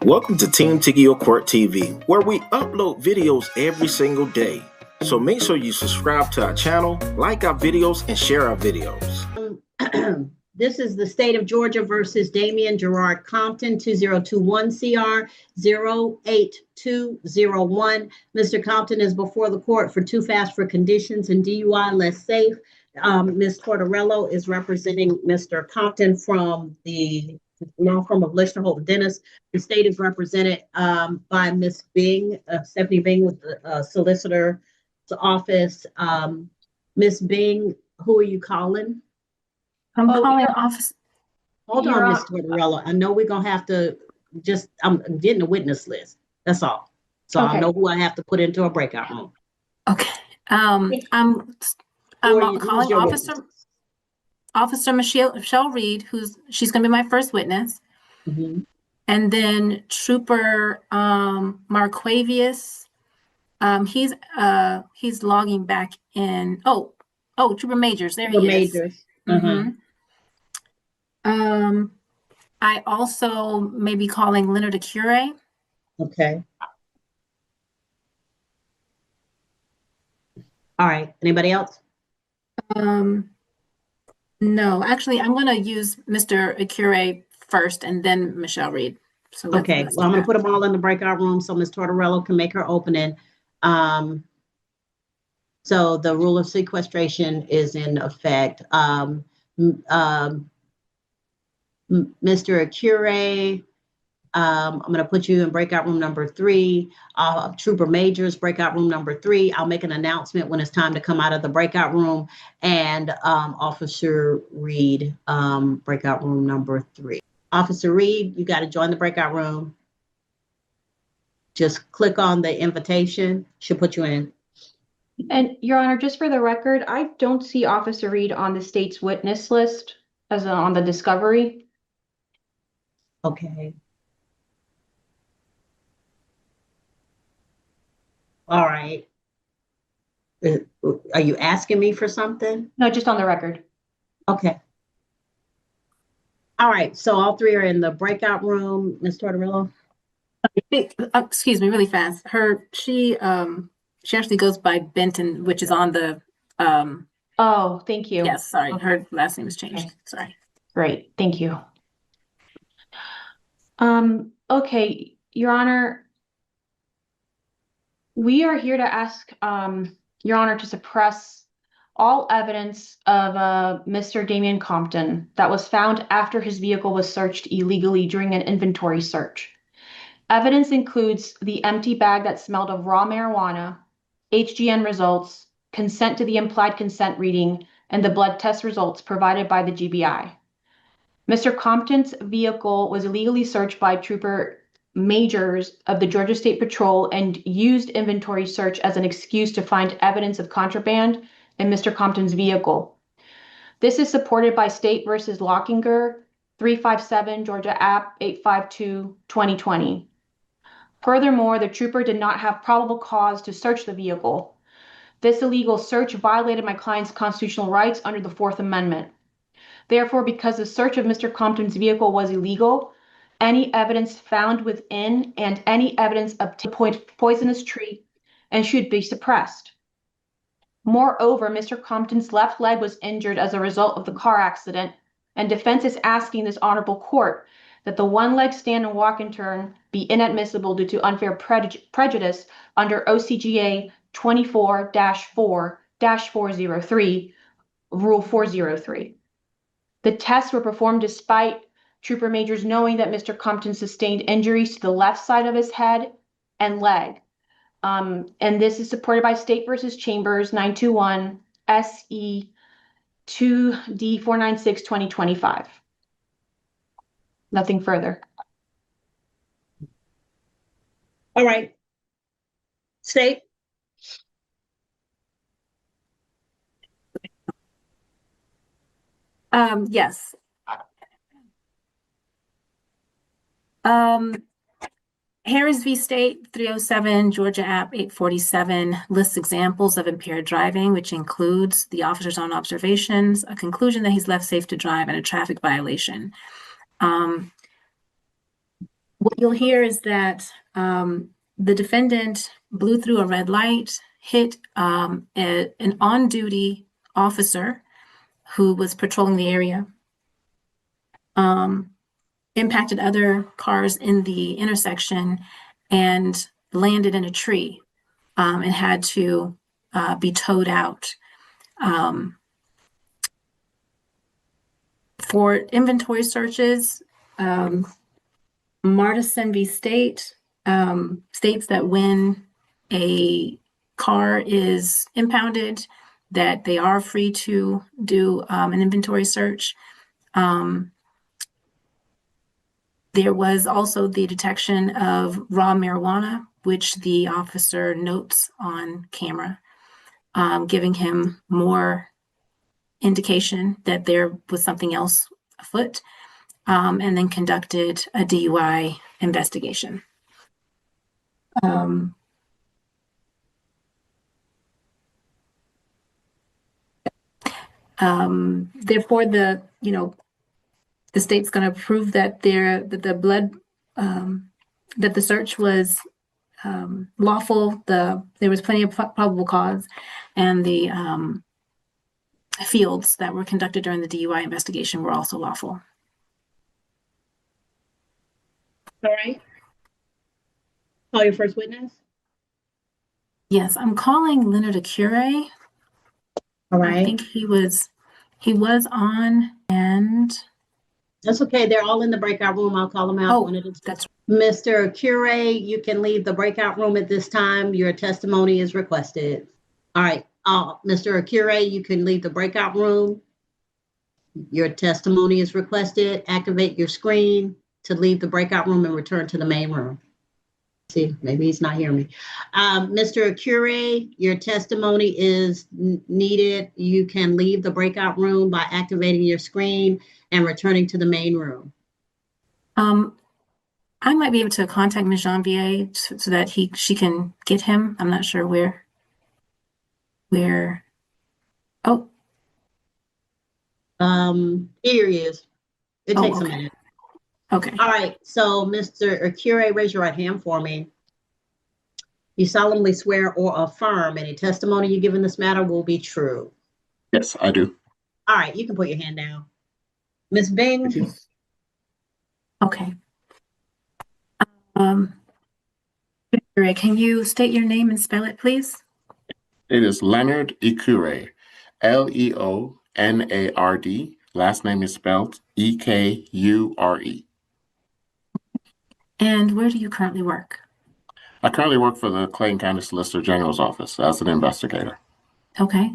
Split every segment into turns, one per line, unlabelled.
Welcome to Team Tiggio Court TV, where we upload videos every single day. So make sure you subscribe to our channel, like our videos, and share our videos.
This is the state of Georgia versus Damian Gerard Compton, 2021 CR 08201. Mr. Compton is before the court for too fast for conditions and DUI less safe. Ms. Tortorello is representing Mr. Compton from the law firm of Lister Holt Dennis. The state is represented by Ms. Bing, Stephanie Bing with the solicitor's office. Ms. Bing, who are you calling?
I'm calling office.
Hold on, Ms. Tortorello. I know we're gonna have to I'm getting a witness list. That's all. So okay. I know who I have to put into a breakout room.
Okay. I'm calling Officer Michelle Reed, she's gonna be my first witness. Mm-hmm. And then Trooper Marquavius, he's logging back in. Oh, Trooper Majors, there he is. Mm-hmm. I also may be calling Leonard Acure.
Okay. All right. Anybody else?
No, actually, I'm going to use Mr. Acure first and then Michelle Reed. So
okay. Well, I'm going to put them all in the breakout room so Ms. Tortorello can make her opening. So the rule of sequestration is in effect. Mr. Acure, I'm going to put you in breakout room number 3. Trooper Majors, breakout room number 3. I'll make an announcement when it's time to come out of the breakout room. And Officer Reed, breakout room number 3. Officer Reed, you got to join the breakout room. Just click on the invitation. She'll put you in.
And Your Honor, just for the record, I don't see Officer Reed on the state's witness list as on the discovery.
Okay. All right. Are you asking me for something?
No, just on the record.
Okay. All right. So all 3 are in the breakout room. Ms. Tortorello?
Excuse me, really fast. She actually goes by Benton, which is on the
oh, thank you.
Yes, sorry. Okay. Her last name has changed. Okay. Sorry.
Great. Thank you. Okay, Your Honor, we are here to ask Your Honor to suppress all evidence of Mr. Damian Compton that was found after his vehicle was searched illegally during an inventory search. Evidence includes the empty bag that smelled of raw marijuana, HGN results, consent to the implied consent reading, and the blood test results provided by the GBI. Mr. Compton's vehicle was illegally searched by Trooper Majors of the Georgia State Patrol and used inventory search as an excuse to find evidence of contraband in Mr. Compton's vehicle. This is supported by State versus Lockinger, 357 Georgia App 852-2020. Furthermore, the trooper did not have probable cause to search the vehicle. This illegal search violated my client's constitutional rights under the 4th Amendment. Therefore, because the search of Mr. Compton's vehicle was illegal, any evidence found within and any evidence obtained poisonous tree and should be suppressed. Moreover, Mr. Compton's left leg was injured as a result of the car accident, and defense is asking this honorable court that the one-leg stand and walk and turn be inadmissible due to unfair prejudice under OCGA 24-4-403, Rule 403. The tests were performed despite Trooper Majors knowing that Mr. Compton sustained injuries to the left side of his head and leg. And this is supported by State versus Chambers 921 SE 2D496 2025. Nothing further.
All right. State.
Yes. Harris v. State 307 Georgia App 847 lists examples of impaired driving, which includes the officer's own observations, a conclusion that he's left safe to drive, and a traffic violation. What you'll hear is that the defendant blew through a red light, hit an on-duty officer who was patrolling the area, impacted other cars in the intersection, and landed in a tree and had to be towed out. For inventory searches, Martison v. State states that when a car is impounded, that they are free to do an inventory search. There was also the detection of raw marijuana, which the officer notes on camera, giving him more indication that there was something else afoot, and then conducted a DUI investigation. Therefore, the state's going to prove that that the search was lawful. There was plenty of probable cause, and the fields that were conducted during the DUI investigation were also lawful.
All right. Call your first witness.
Yes, I'm calling Leonard Acure.
All right.
I think he was on, and
that's okay. They're all in the breakout room. I'll call them out.
Oh, that's
Mr. Acure, you can leave the breakout room at this time. Your testimony is requested. All right. Mr. Acure, you can leave the breakout room. Your testimony is requested. Activate your screen to leave the breakout room and return to the main room. See, maybe he's not hearing me. Mr. Acure, your testimony is needed. You can leave the breakout room by activating your screen and returning to the main room.
I might be able to contact Ms. Janvier so that she can get him. I'm not sure where. Oh.
Here he is. It takes
okay.
a minute.
Okay.
All right. So, Mr. Acure, raise your right hand for me. You solemnly swear or affirm any testimony you give in this matter will be true.
Yes, I do.
All right. You can put your hand down. Ms. Bing.
Okay. Can you state your name and spell it, please?
It is Leonard Ekure, Leonard. Last name is spelled Ekure.
And where do you currently work?
I currently work for the Clayton County Solicitor General's office as an investigator.
Okay.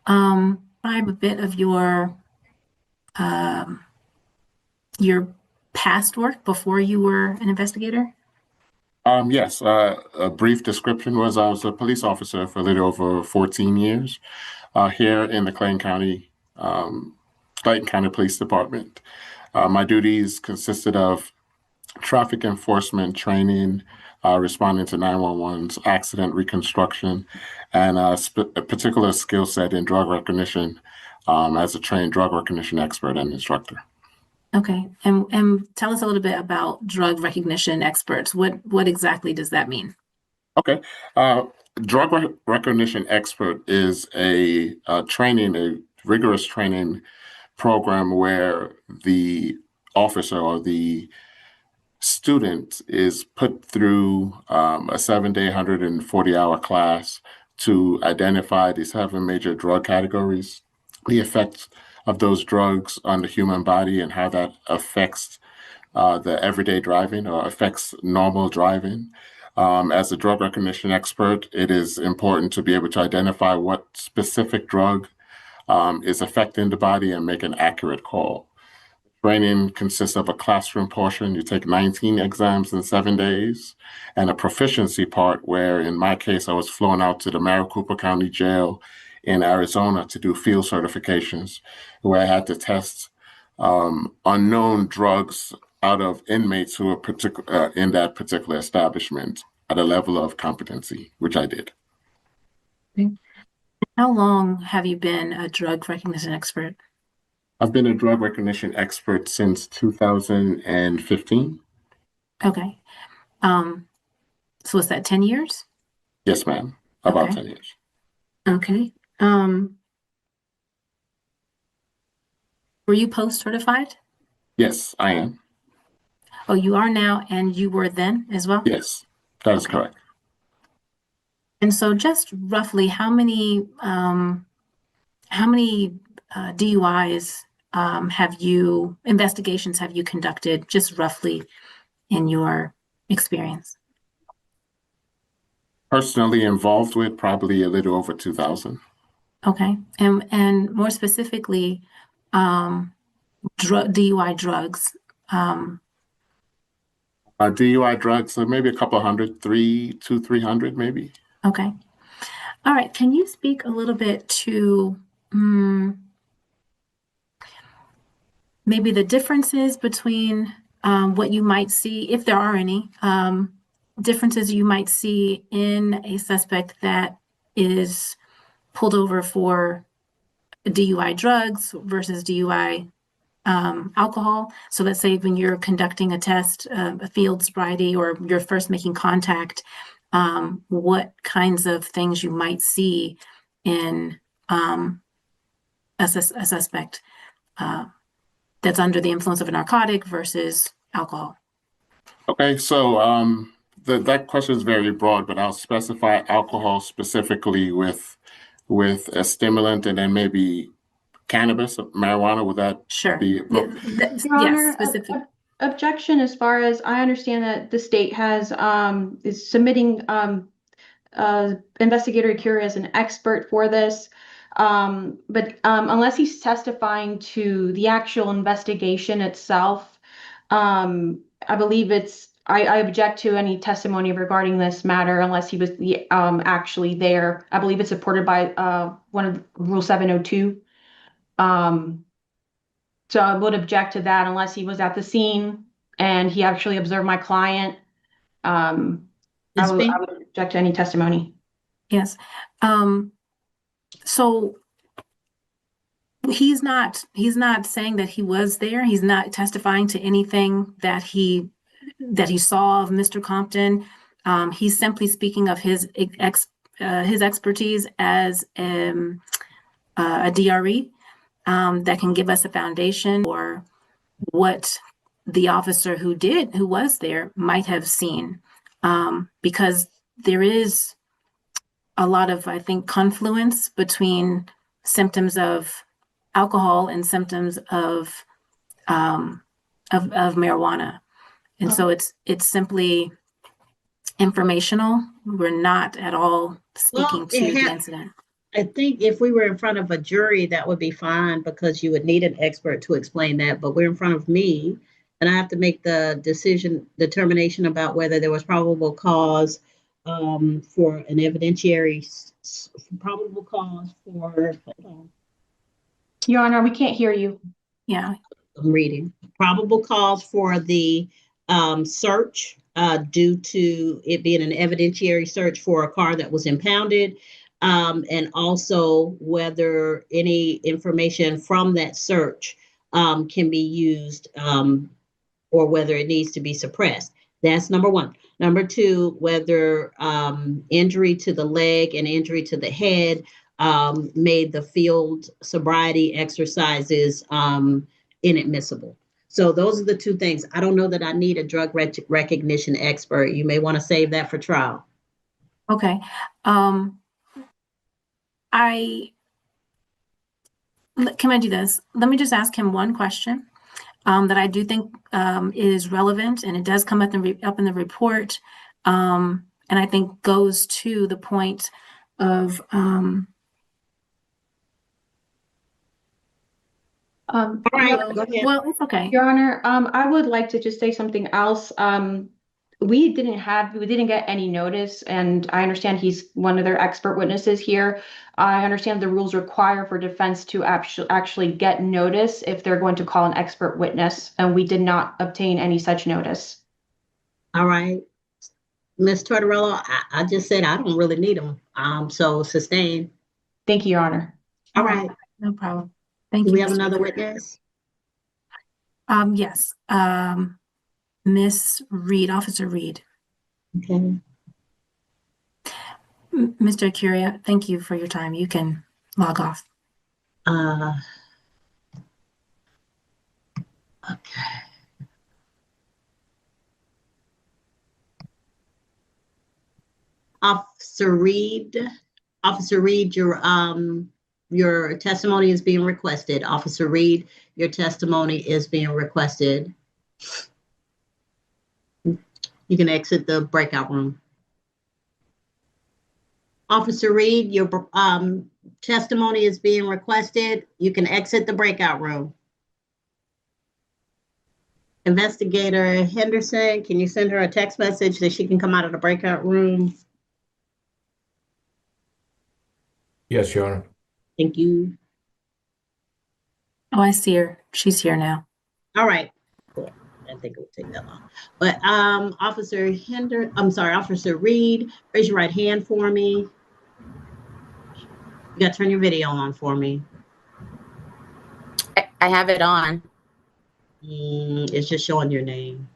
Describe a bit of your past work before you were an investigator.
Yes, a brief description was I was a police officer for a little over 14 years here in the Clayton County Police Department. My duties consisted of traffic enforcement training, responding to 911's accident reconstruction, and a particular skill set in drug recognition as a trained drug recognition expert and instructor.
Okay, and tell us a little bit about drug recognition experts. What exactly does that mean?
Okay, drug recognition expert is a rigorous training program where the officer or the student is put through a 7-day, 140-hour class to identify the 7 major drug categories, the effects of those drugs on the human body and how that affects the everyday driving or affects normal driving. As a drug recognition expert, it is important to be able to identify what specific drug is affecting the body and make an accurate call. Training consists of a classroom portion. You take 19 exams in 7 days, and a proficiency part where, in my case, I was flown out to the Maricopa County Jail in Arizona to do field certifications, where I had to test unknown drugs out of inmates who were in that particular establishment at a level of competency, which I did.
How long have you been a drug recognition expert?
I've been a drug recognition expert since 2015.
Okay. So was that 10 years?
Yes, ma'am. About
Okay.
10 years.
Okay. Were you post-certified?
Yes, I am.
Oh, you are now, and you were then as well?
Yes, that is
Okay.
correct.
And so just roughly how many DUIs investigations have you conducted, just roughly in your experience?
Personally involved with probably a little over 2,000.
Okay. And more specifically, DUI drugs.
DUI drugs, so maybe a couple hundred, 300 maybe.
Okay. All right. Can you speak a little bit to maybe the differences between what you might see, if there are any, differences you might see in a suspect that is pulled over for DUI drugs versus DUI alcohol? So let's say when you're conducting a test, a field sobriety, or you're first making contact, what kinds of things you might see in a suspect that's under the influence of a narcotic versus alcohol.
Okay, so that question is very broad, but I'll specify alcohol specifically with a stimulant, and then maybe cannabis, marijuana. Would that
Sure.
be
Your
Your Honor,
specific.
Objection, as far as I understand that the state has is submitting investigator Cure as an expert for this. But unless he's testifying to the actual investigation itself, I believe I object to any testimony regarding this matter unless he was actually there. I believe it's supported by one of Rule 702. So I would object to that unless he was at the scene and he actually observed my client. I would object to any testimony.
Yes. So he's not saying that he was there. He's not testifying to anything that he saw of Mr. Compton. He's simply speaking of his expertise as a DRE that can give us a foundation for what the officer who was there might have seen, because there is a lot of, I think, confluence between symptoms of alcohol and symptoms of marijuana. And so it's simply informational. We're not at all speaking to the incident.
I think if we were in front of a jury, that would be fine because you would need an expert to explain that. But we're in front of me, and I have to make the determination about whether there was probable cause for an evidentiary probable cause for. Hold on.
Your Honor, we can't hear you.
Yeah.
I'm reading. Probable cause for the search due to it being an evidentiary search for a car that was impounded. And also whether any information from that search can be used or whether it needs to be suppressed. That's number one. Number two, whether injury to the leg and injury to the head made the field sobriety exercises inadmissible. So those are the two things. I don't know that I need a drug recognition expert. You may want to save that for trial.
Okay. Can I do this? Let me just ask him one question that I do think is relevant, and it does come up in the report, and I think goes to the point of
All right, go ahead.
well, it's okay.
Your Honor, I would like to just say something else. We didn't get any notice, and I understand he's one of their expert witnesses here. I understand the rules require for defense to actually get notice if they're going to call an expert witness, and we did not obtain any such notice.
All right. Ms. Tortorello, I just said I don't really need them. So sustain.
Thank you, Your Honor.
All right.
No problem. Thank
Do
you.
we have another witness?
Yes. Miss Reed, Officer Reed.
Okay.
Mr. Curia, thank you for your time. You can log off.
Okay. Officer Reed, your testimony is being requested. Officer Reed, your testimony is being requested. You can exit the breakout room. Officer Reed, your testimony is being requested. You can exit the breakout room. Investigator Henderson, can you send her a text message that she can come out of the breakout room?
Yes, Your Honor.
Thank you.
Oh, I see her. She's here now.
All right. Cool. I didn't think it would take that long. But Officer Reed, raise your right hand for me. You got to turn your video on for me.
I have it on.
It's just showing your name.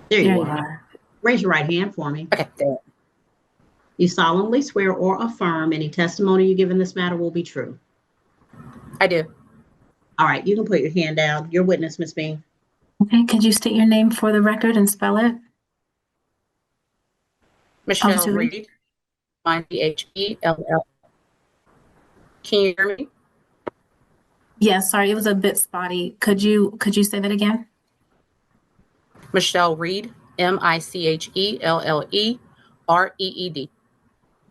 There you are. Raise your right hand for me.
Okay, there.
You solemnly swear or affirm any testimony you give in this matter will be true.
I do.
All right, you can put your hand down. Your witness, Ms. Bean.
Okay, could you state your name for the record and spell it?
Michelle
Officer Reed?
Reed. Thell. Can you hear me?
Yeah, sorry, it was a bit spotty. Could you say that again?
Michelle Reed. Michellellereed.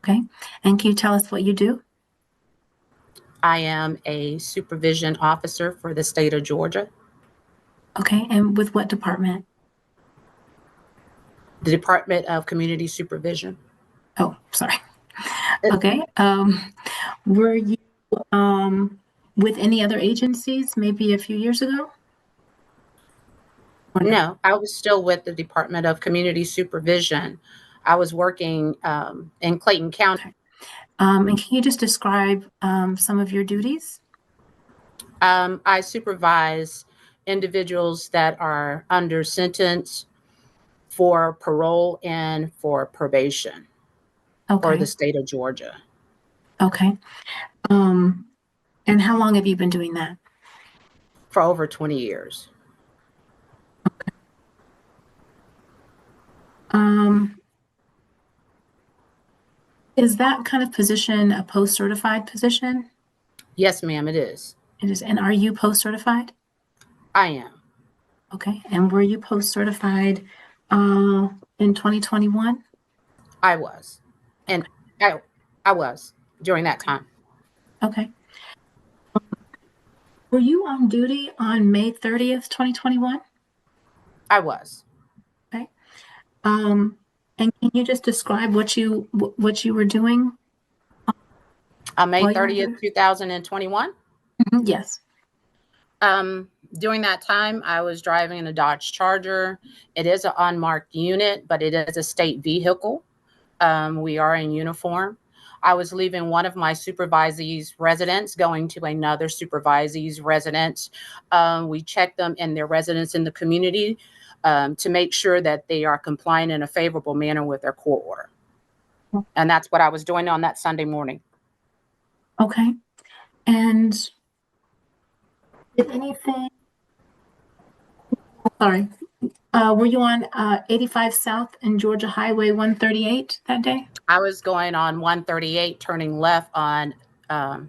Okay, and can you tell us what you do?
I am a supervision officer for the state of Georgia,
Okay, and with what department?
the Department of Community Supervision.
Oh, sorry. Okay, were you with any other agencies maybe a few years ago? Or
No, I was still with the Department of Community Supervision. I was working in Clayton County.
Okay. And can you just describe some of your duties?
I supervise individuals that are under sentence for parole and for probation for
Okay,
the state of Georgia.
okay. And how long have you been doing that?
For over 20 years.
Is that kind of position a post-certified position?
Yes, ma'am, it is.
It is. And are you post-certified?
I am.
Okay. And were you post-certified in 2021?
I was. And I was during that time.
Okay. Were you on duty on May 30th, 2021?
I was.
Okay. And can you just describe what you were doing?
On May
While you were
30th,
there?
2021.
Yes.
During that time, I was driving a Dodge Charger. It is an unmarked unit, but it is a state vehicle. We are in uniform. I was leaving one of my supervisee's residence, going to another supervisee's residence. We check them in their residence in the community to make sure that they are compliant in a favorable manner with their court order. And that's what I was doing on that Sunday morning.
Okay. And did anything, sorry, were you on 85 South and Georgia Highway 138 that day?
I was going on 138, turning left on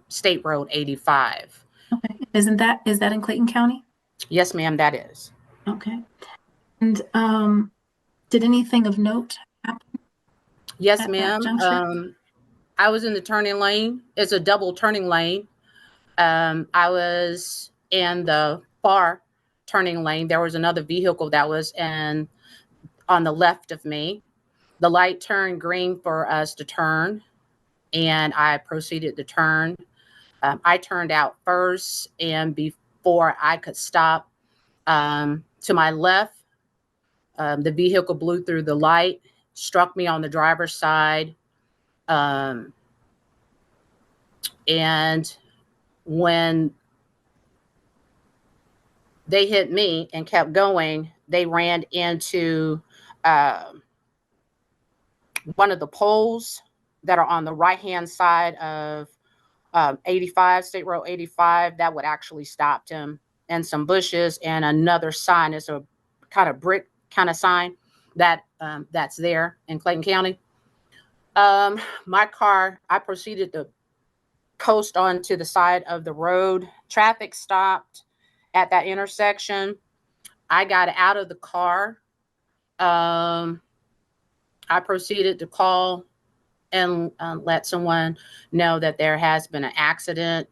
State Road 85.
Okay. Is that in Clayton County?
Yes, ma'am, that is.
Okay. And did anything of note happen?
Yes,
At that
ma'am.
juncture?
I was in the turning lane. It's a double turning lane. I was in the far turning lane. There was another vehicle that was on the left of me. The light turned green for us to turn, and I proceeded to turn. I turned out first, and before I could stop, to my left, the vehicle blew through the light, struck me on the driver's side. And when they hit me and kept going. They ran into one of the poles that are on the right-hand side of 85, State Road 85. That would actually stopped him, and some bushes and another sign. It's a kind of brick kind of sign that that's there in Clayton County. My car, I proceeded to coast onto the side of the road. Traffic stopped at that intersection. I got out of the car. I proceeded to call and let someone know that there has been an accident.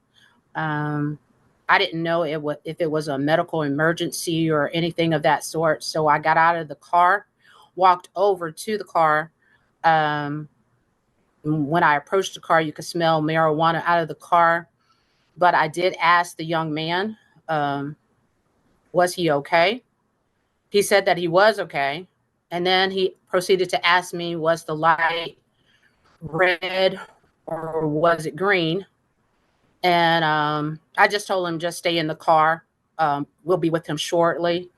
I didn't know if it was a medical emergency or anything of that sort. So I got out of the car, walked over to the car. When I approached the car, you could smell marijuana out of the car. But I did ask the young man, was he okay? He said that he was okay. And then he proceeded to ask me, was the light red or was it green? And I just told him, just stay in the car. We'll be with him shortly.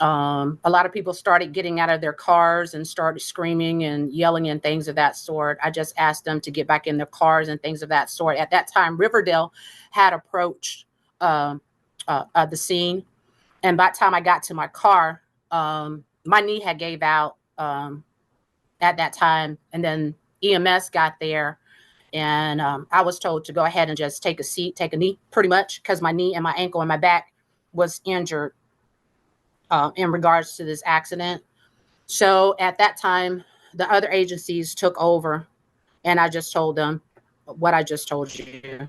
A lot of people started getting out of their cars and started screaming and yelling and things of that sort. I just asked them to get back in their cars and things of that sort. At that time, Riverdale had approached the scene. And by the time I got to my car, my knee had gave out at that time. And then EMS got there. And I was told to go ahead and just take a seat, take a knee, pretty much, because my knee and my ankle and my back was injured in regards to this accident. So at that time, the other agencies took over, and I just told them what I just told you.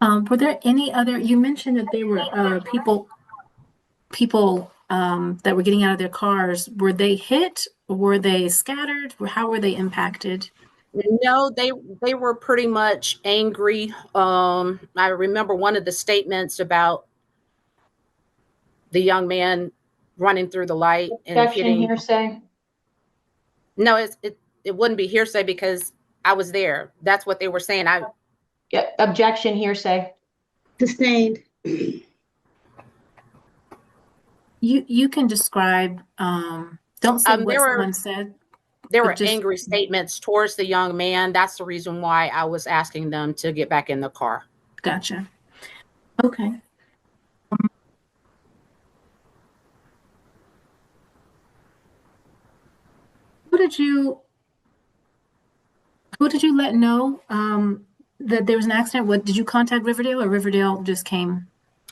Were there any other, you mentioned that there were people that were getting out of their cars. Were they hit? Were they scattered? How were they impacted?
No, they were pretty much angry. I remember one of the statements about the young man running through the light and
Objection,
hitting.
hearsay.
No, it wouldn't be hearsay because I was there. That's what they were saying.
Yeah, objection, hearsay.
Sustained.
You can describe, don't say what someone said.
There were
just
angry statements towards the young man. That's the reason why I was asking them to get back in the car.
Gotcha. Okay. Who did you let know that there was an accident? What did you contact Riverdale, or Riverdale just came?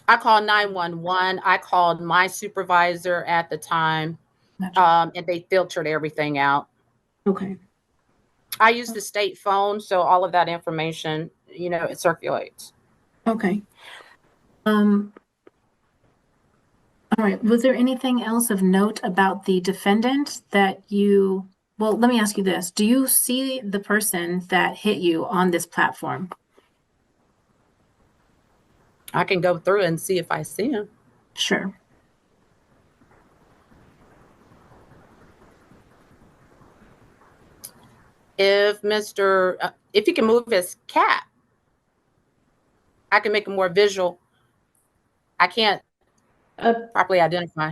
I called 911. I called my supervisor at the time,
Gotcha.
and they filtered everything out.
Okay.
I use the state phone, so all of that information, it circulates.
Okay. All right. Was there anything else of note about the defendant that well, let me ask you this. Do you see the person that hit you on this platform?
I can go through and see if I see him.
Sure.
If you can move his cap, I can make it more visual. I can't properly identify.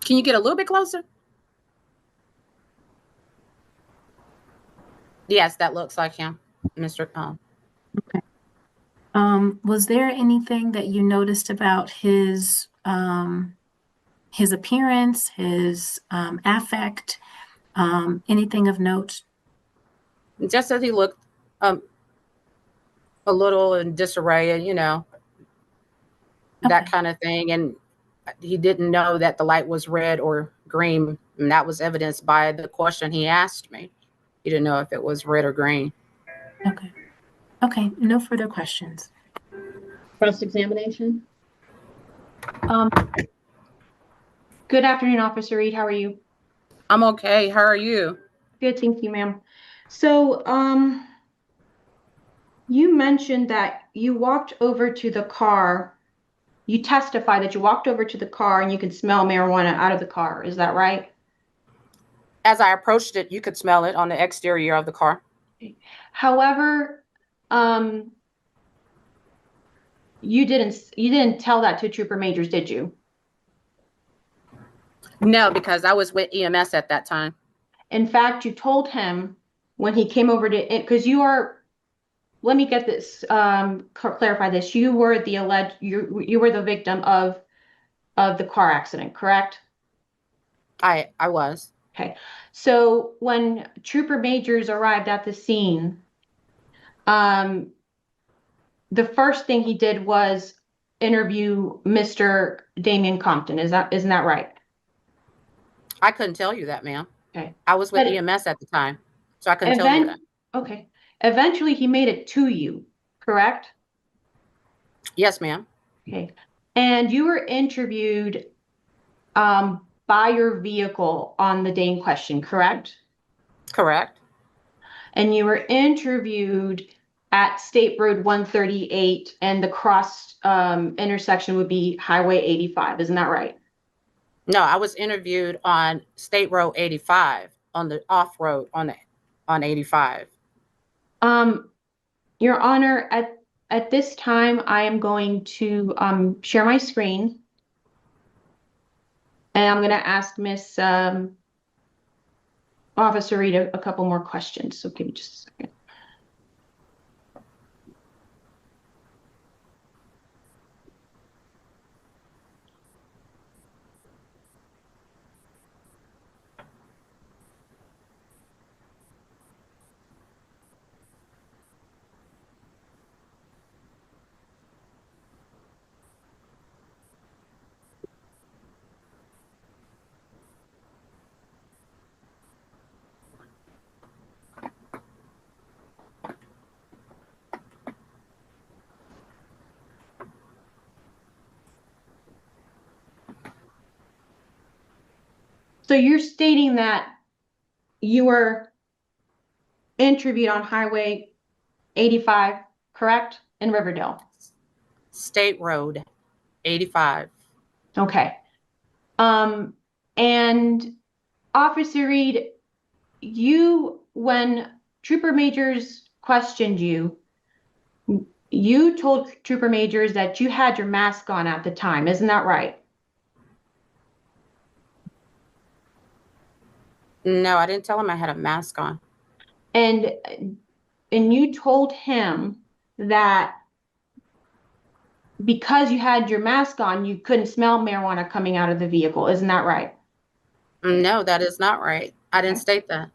Can you get a little bit closer? Yes, that looks like him, Mr.
Okay. Was there anything that you noticed about his appearance, his affect, anything of note?
Just as he looked a little in disarray, that kind of thing. And he didn't know that the light was red or green. And that was evidenced by the question he asked me. He didn't know if it was red or green.
Okay. Okay. No further questions.
Cross-examination.
Good afternoon, Officer Reed. How are you?
I'm okay. How are you?
Good, thank you, ma'am. So, you mentioned that you walked over to the car. You testified that you walked over to the car and you could smell marijuana out of the car. Is that right?
As I approached it, you could smell it on the exterior of the car.
However, you didn't tell that to Trooper Majors, did you?
No, because I was with EMS at that time.
In fact, you told him when he came over to it, because you are, let me get this, clarify this. You were the you were the victim of the car accident, correct?
I was.
Okay. So when Trooper Majors arrived at the scene, the first thing he did was interview Mr. Damian Compton. Isn't that right?
I couldn't tell you that, ma'am.
Okay.
I was with
But
EMS at the time, so I couldn't tell you that.
Okay. Eventually he made it to you, correct?
Yes, ma'am.
Okay. And you were interviewed by your vehicle on the day in question, correct?
Correct.
And you were interviewed at State Road 138, and the cross intersection would be Highway 85. Isn't that right?
No, I was interviewed on State Road 85 on the off road on 85.
Your Honor, at this time, I am going to share my screen. And I'm going to ask Miss Officer Reed a couple more questions. So give me just a second. So you're stating that you were interviewed on Highway 85, correct? In Riverdale.
State Road 85.
Okay. And Officer Reed, when Trooper Majors questioned you, you told Trooper Majors that you had your mask on at the time. Isn't that right?
No, I didn't tell him I had a mask on.
And you told him that because you had your mask on, you couldn't smell marijuana coming out of the vehicle. Isn't that right?
No, that is not right. I didn't state that.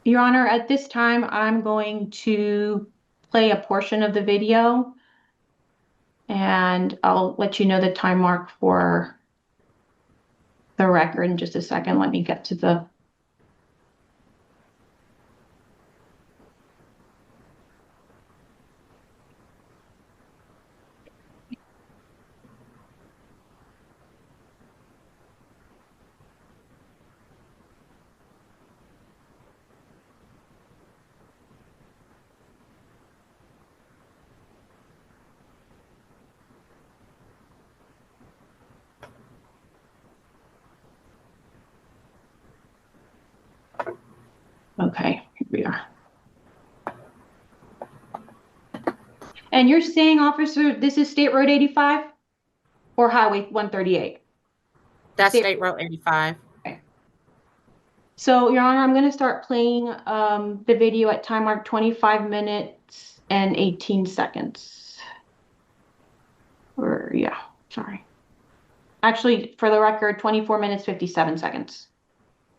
Your Honor, at this time, I'm going to play a portion of the video, and I'll let you know the time mark for the record in just a second. Let me get to the okay, here we are. And you're saying, officer, this is State Road 85 or Highway 138?
That's State Road 85.
Okay. So, Your Honor, I'm going to start playing the video at time mark 25 minutes and 18 seconds. Or, yeah, sorry. Actually, for the record, 24 minutes, 57 seconds.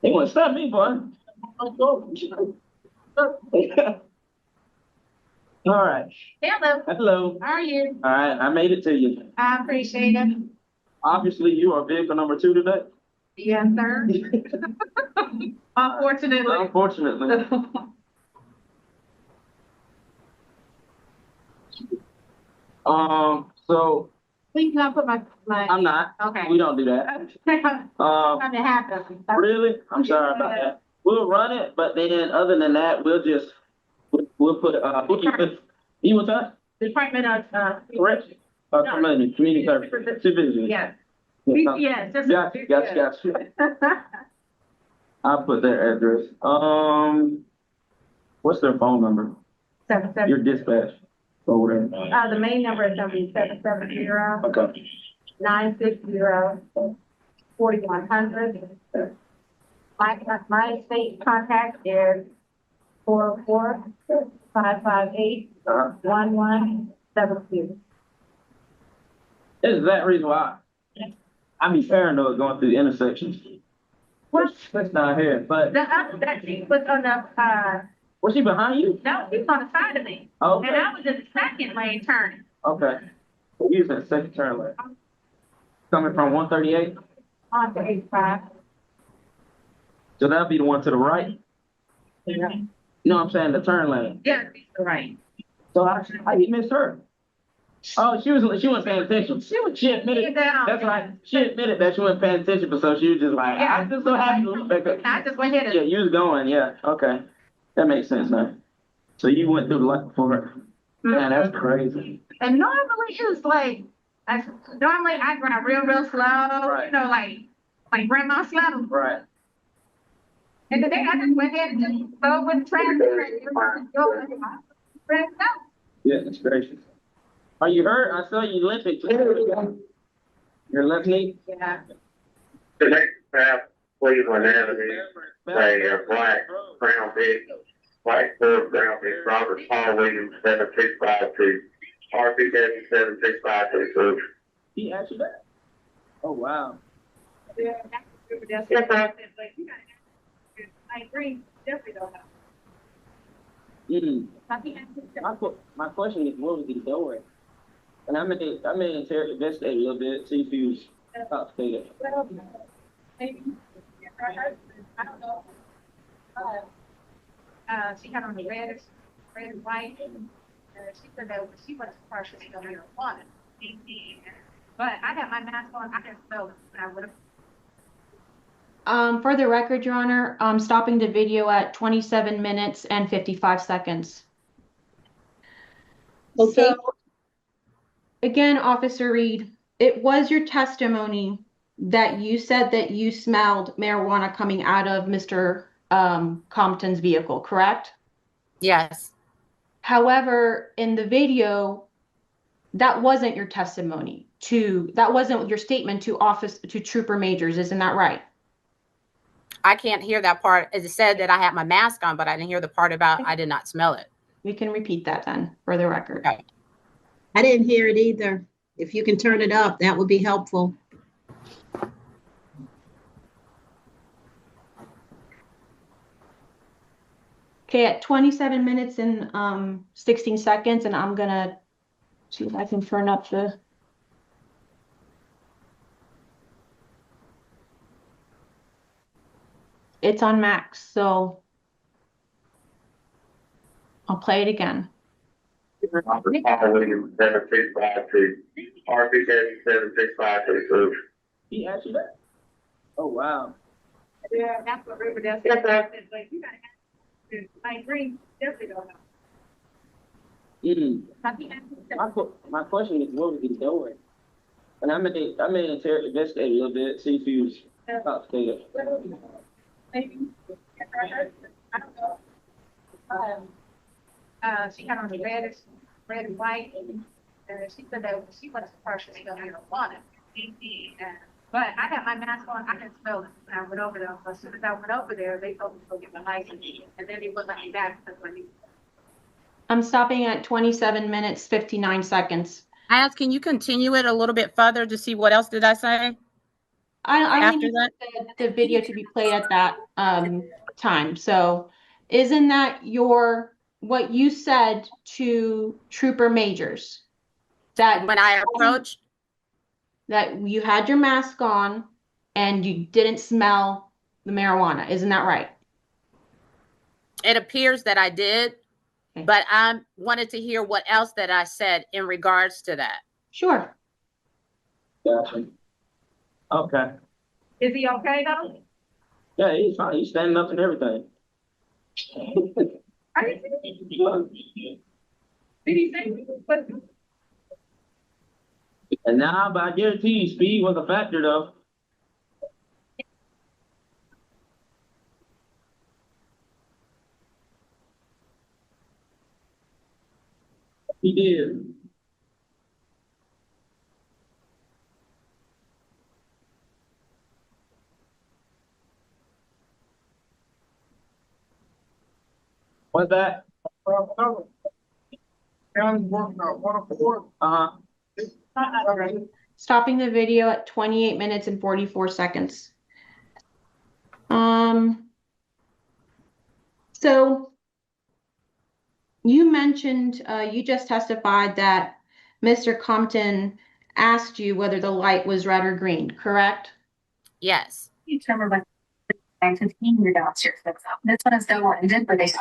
They want to stop me, boy. All right.
Hello,
Hello.
how are you?
All right, I made it to you.
I appreciate it.
Obviously, you are vehicle number 2 today.
Yes, sir. Unfortunately.
Unfortunately. So
Please not put my.
I'm not.
Okay.
We don't do that.
Something happened.
Really? I'm sorry about that. We'll run it, but then other than that, we'll put you with that?
Department of,
Correct? Community service, supervision.
Yes. Yeah, just.
Gotcha. I'll put their address. What's their phone number?
770.
Your dispatch over there.
The main number is gonna be 770
Okay.
960 4100. My state contact is 404-558-1172.
This is that reason why I be paranoid going through the intersections.
What?
That's not here, but
That she was on the,
was she behind you?
no, she was on the side of me.
Okay.
And I was in the second lane turning.
Okay. Using the second turn lane. Coming from 138.
On to 85.
So that'll be the one to the right.
Yeah,
You know what I'm saying? The turn lane.
she's right.
So I missed her. Oh, she wasn't paying attention. She admitted. That's right. She admitted that she wasn't paying attention, but so she was just like,
Yeah.
I just so happy to look back up.
I just went ahead
Yeah,
and.
you was going. Yeah. Okay. That makes sense now. So you went through the light before her. Man, that's crazy.
And normally it's like, normally I drive real slow,
Right.
you know, like grandma slow.
Right.
And today I just went ahead and just go with traffic.
Yeah, that's gracious. Are you hurt? I saw you limping. Your left knee?
Yeah.
The next path, Cleveland Avenue, a black Crown Vic, black Ford Crown Vic, Robert Paul Williams, 7652, RPK 7652, so.
He asked you that? Oh, wow.
Yeah. That's like, you gotta I agree, definitely don't know.
My question is, what was he doing? And I may investigate a little bit, see if he was intoxicated.
Well, maybe, I don't know. She had on the red and white, and she said that she was partially on marijuana. But I had my mask on, I didn't smell it, and I would have.
For the record, Your Honor, I'm stopping the video at 27 minutes and 55 seconds.
Okay.
So, again, Officer Reed, it was your testimony that you said that you smelled marijuana coming out of Mr. Compton's vehicle, correct?
Yes.
However, in the video, that wasn't your testimony that wasn't your statement to Trooper Majors, isn't that right?
I can't hear that part. It said that I had my mask on, but I didn't hear the part about I did not smell it.
We can repeat that then for the record.
Okay.
I didn't hear it either. If you can turn it up, that would be helpful.
Okay, at 27 minutes and 16 seconds, and I'm gonna see if I can turn up the. It's on max, so I'll play it again.
Robert Paul Williams, 7652, RPK 7652, so.
He asked you that? Oh, wow.
Yeah, that's what Riverdale said. Like, you gotta have to, I agree, definitely don't know.
My question is, what was he doing? And I may investigate a little bit, see if he was intoxicated.
Maybe, I don't know. She had on the red and white, and she said that she was partially on marijuana. But I had my mask on, I didn't smell it when I went over there. So as soon as I went over there, they told me to go get my license, and then they wouldn't let me back because I knew.
I'm stopping at 27 minutes, 59 seconds.
I asked, can you continue it a little bit further to see what else did I say?
I
After
need
that?
the video to be played at that time. So isn't that what you said to Trooper Majors? That
When I approached,
that you had your mask on and you didn't smell the marijuana. Isn't that right?
it appears that I did,
Okay.
but I wanted to hear what else that I said in regards to that.
Sure.
Gotcha. Okay.
Is he okay though?
Yeah, he's fine. He's standing up and everything.
Are you serious? Did he say? But
And now, but I guarantee you, speed was a factor, though. He did. What's that?
Stopping the video at 28 minutes and 44 seconds. So you mentioned, you just testified that Mr. Compton asked you whether the light was red or green, correct?
Yes.
You remember like 15 year downstairs. This one is double ended, but they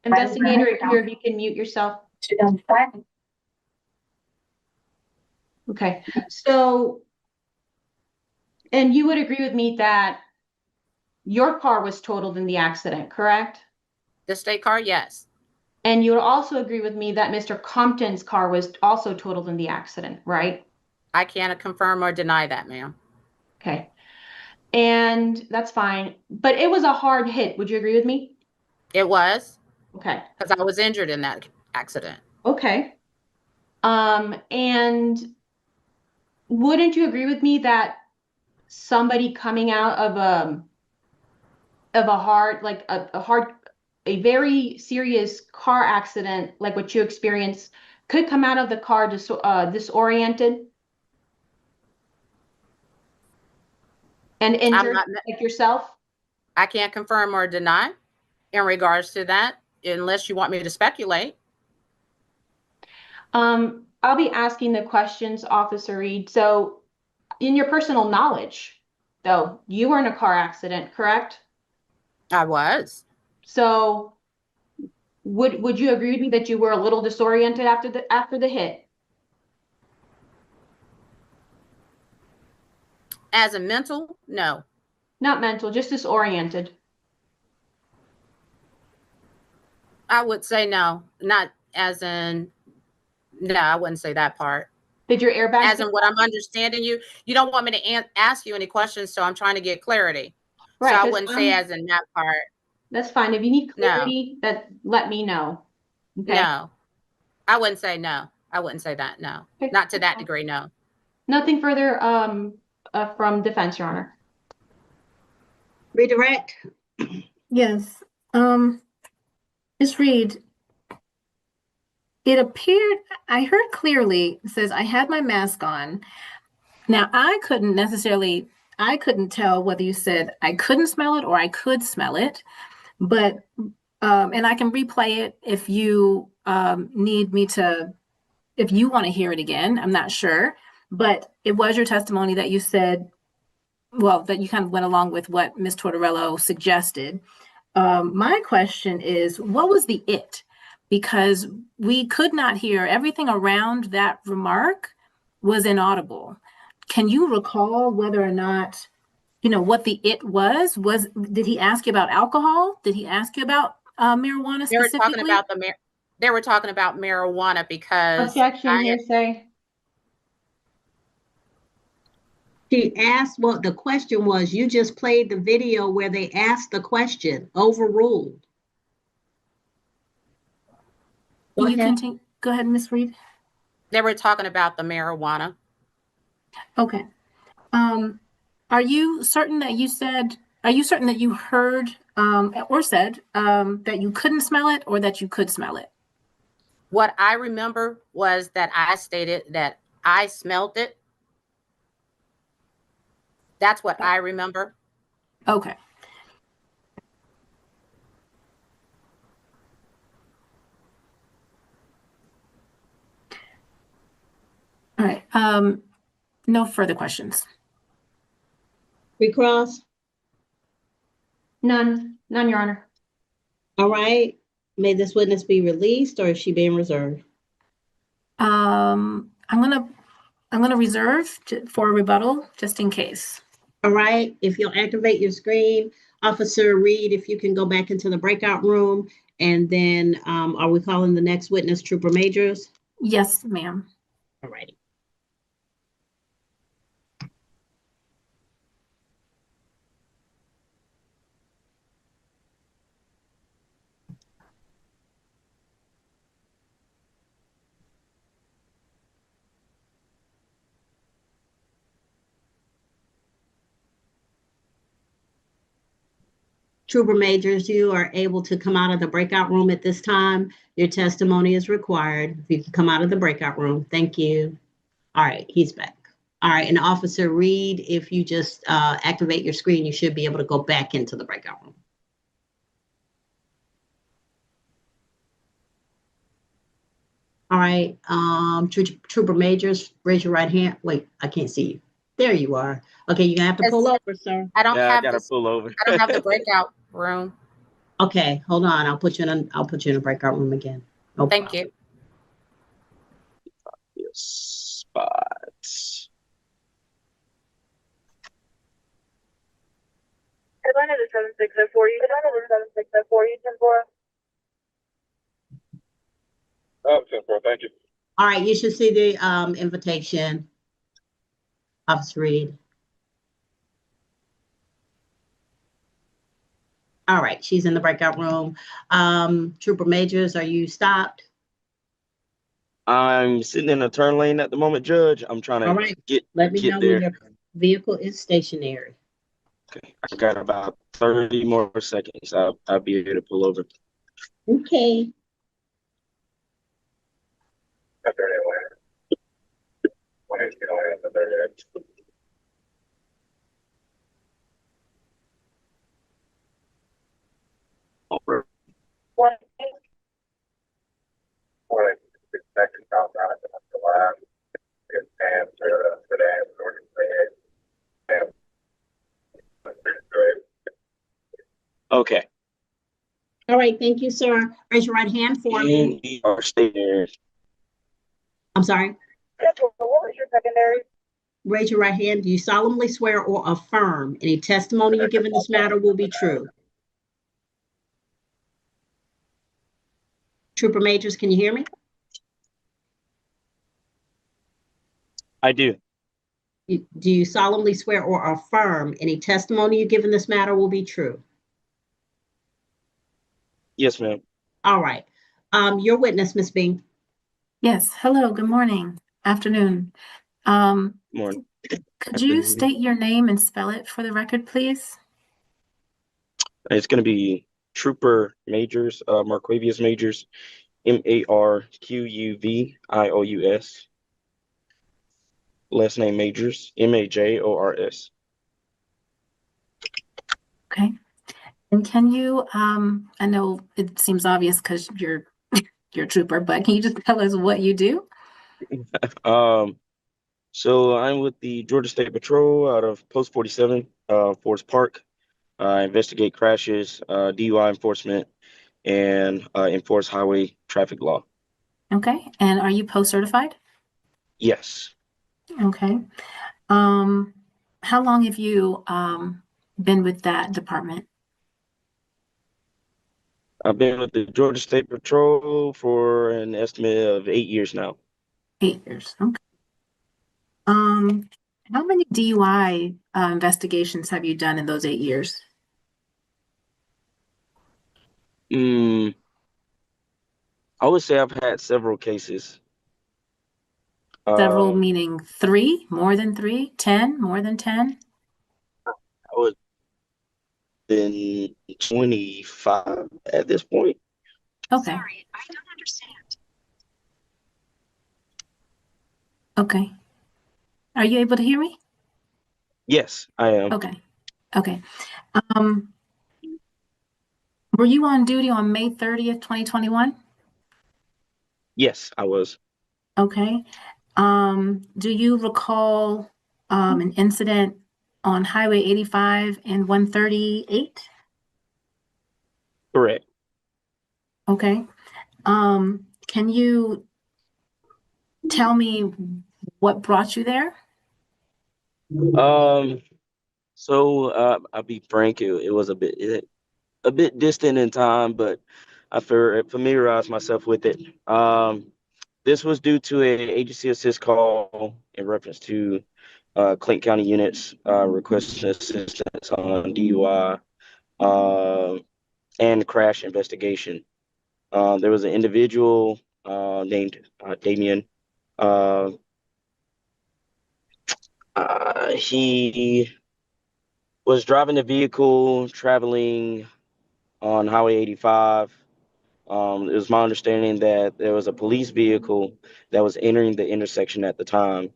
Investigator, if you can mute yourself. Okay, so, and you would agree with me that your car was totaled in the accident, correct?
The state car, yes.
And you would also agree with me that Mr. Compton's car was also totaled in the accident, right?
I can't confirm or deny that, ma'am.
Okay, and that's fine, but it was a hard hit. Would you agree with me?
It was.
Okay.
Because I was injured in that accident.
Okay. And wouldn't you agree with me that somebody coming out of a hard, like a very serious car accident, like what you experienced, could come out of the car disoriented and injured like yourself?
I can't confirm or deny in regards to that, unless you want me to speculate.
I'll be asking the questions, Officer Reed. So in your personal knowledge, though, you were in a car accident, correct?
I was.
So would you agree with me that you were a little disoriented after the hit?
As a mental, no.
Not mental, just disoriented.
I would say no. Not as in, no, I wouldn't say that part.
Did your airbag?
As in what I'm understanding you don't want me to ask you any questions, so I'm trying to get clarity. Right, so I wouldn't say as in that part.
That's fine. If you need clarity, let me know.
Okay. No, I wouldn't say no. I wouldn't say that. No, okay. Not to that degree. No.
Nothing further from defense, Your Honor.
Redirect.
Yes. Ms. Reed, it appeared, I heard clearly, it says, I had my mask on. Now, I couldn't tell whether you said I couldn't smell it or I could smell it, but, and I can replay it if you need me to, if you want to hear it again, I'm not sure, but it was your testimony that you said, well, that you kind of went along with what Ms. Tortorello suggested. My question is, what was the it? Because we could not hear everything around that remark was inaudible. Can you recall whether or not, what the it was? Did he ask you about alcohol? Did he ask you about marijuana specifically?
They were talking about marijuana because
objection, hearsay.
She asked what the question was. You just played the video where they asked the question. Overruled.
Can you continue? Go ahead, Ms. Reed.
They were talking about the marijuana.
Okay. Are you certain that you heard or said that you couldn't smell it or that you could smell it?
What I remember was that I stated that I smelled it. That's what I remember.
Okay. All right. No further questions.
Recross?
None, Your Honor.
All right. May this witness be released, or is she being reserved?
I'm gonna reserve for rebuttal just in case.
All right. If you'll activate your screen, Officer Reed, if you can go back into the breakout room, and then are we calling the next witness, Trooper Majors?
Yes, ma'am.
All righty. Trooper Majors, you are able to come out of the breakout room at this time. Your testimony is required. If you can come out of the breakout room, thank you. All right, he's back. All right, and Officer Reed, if you just activate your screen, you should be able to go back into the breakout room. All right, Trooper Majors, raise your right hand. Wait, I can't see you. There you are. Okay, you're gonna have to pull over, sir.
I don't have
gotta
this.
pull over.
I don't have the breakout room.
Okay, hold on. I'll put you in a breakout room again. No
Thank
problem.
you.
Yes, spots.
Atlanta to 7604, you. Atlanta to 7604, you 10-4. Oh, 10-4, thank you.
All right, you should see the invitation. Officer Reed. All right, she's in the breakout room. Trooper Majors, are you stopped?
I'm sitting in a turn lane at the moment, Judge. I'm trying
All
to
right,
get
let me know when
there.
your vehicle is stationary.
Okay, I got about 30 more seconds. I'll be able to pull over.
Okay.
Over.
What?
Okay.
All right, thank you, sir. Raise your right hand for me.
And we are staying.
I'm sorry.
What was your secondary?
Raise your right hand. Do you solemnly swear or affirm any testimony you give in this matter will be true? Trooper Majors, can you hear me?
I do.
Do you solemnly swear or affirm any testimony you give in this matter will be true?
Yes, ma'am.
All right. Your witness, Ms. Bing.
Yes, hello, good morning, afternoon. Could
Morning.
you state your name and spell it for the record, please?
It's going to be Trooper Majors, Marquavius Majors, Marquvious. Last name Majors, Majors.
Okay. And can you, I know it seems obvious because you're a trooper, but can you just tell us what you do?
So I'm with the Georgia State Patrol out of Post 47, Forest Park. I investigate crashes, DUI enforcement, and enforce highway traffic law.
Okay. And are you post certified?
Yes.
Okay. How long have you been with that department?
I've been with the Georgia State Patrol for an estimate of 8 years now.
8 years. Okay. How many DUI investigations have you done in those 8 years?
I would say I've had several cases.
Several
I
meaning 3, more than 3, 10, more than 10?
would been 25 at this point.
Okay. Sorry, I don't understand. Okay. Are you able to hear me?
Yes, I am.
Okay. Okay. Were you on duty on May 30th, 2021?
Yes, I was.
Okay. Do you recall an incident on Highway 85 and 138?
Correct.
Okay. Can you tell me what brought you there?
So I'll be frank, it was a bit distant in time, but I familiarized myself with it. This was due to an agency assist call in reference to Clayton County units requesting assistance on DUI and crash investigation. There was an individual named Damien. He was driving the vehicle, traveling on Highway 85. It was my understanding that there was a police vehicle that was entering the intersection at the time.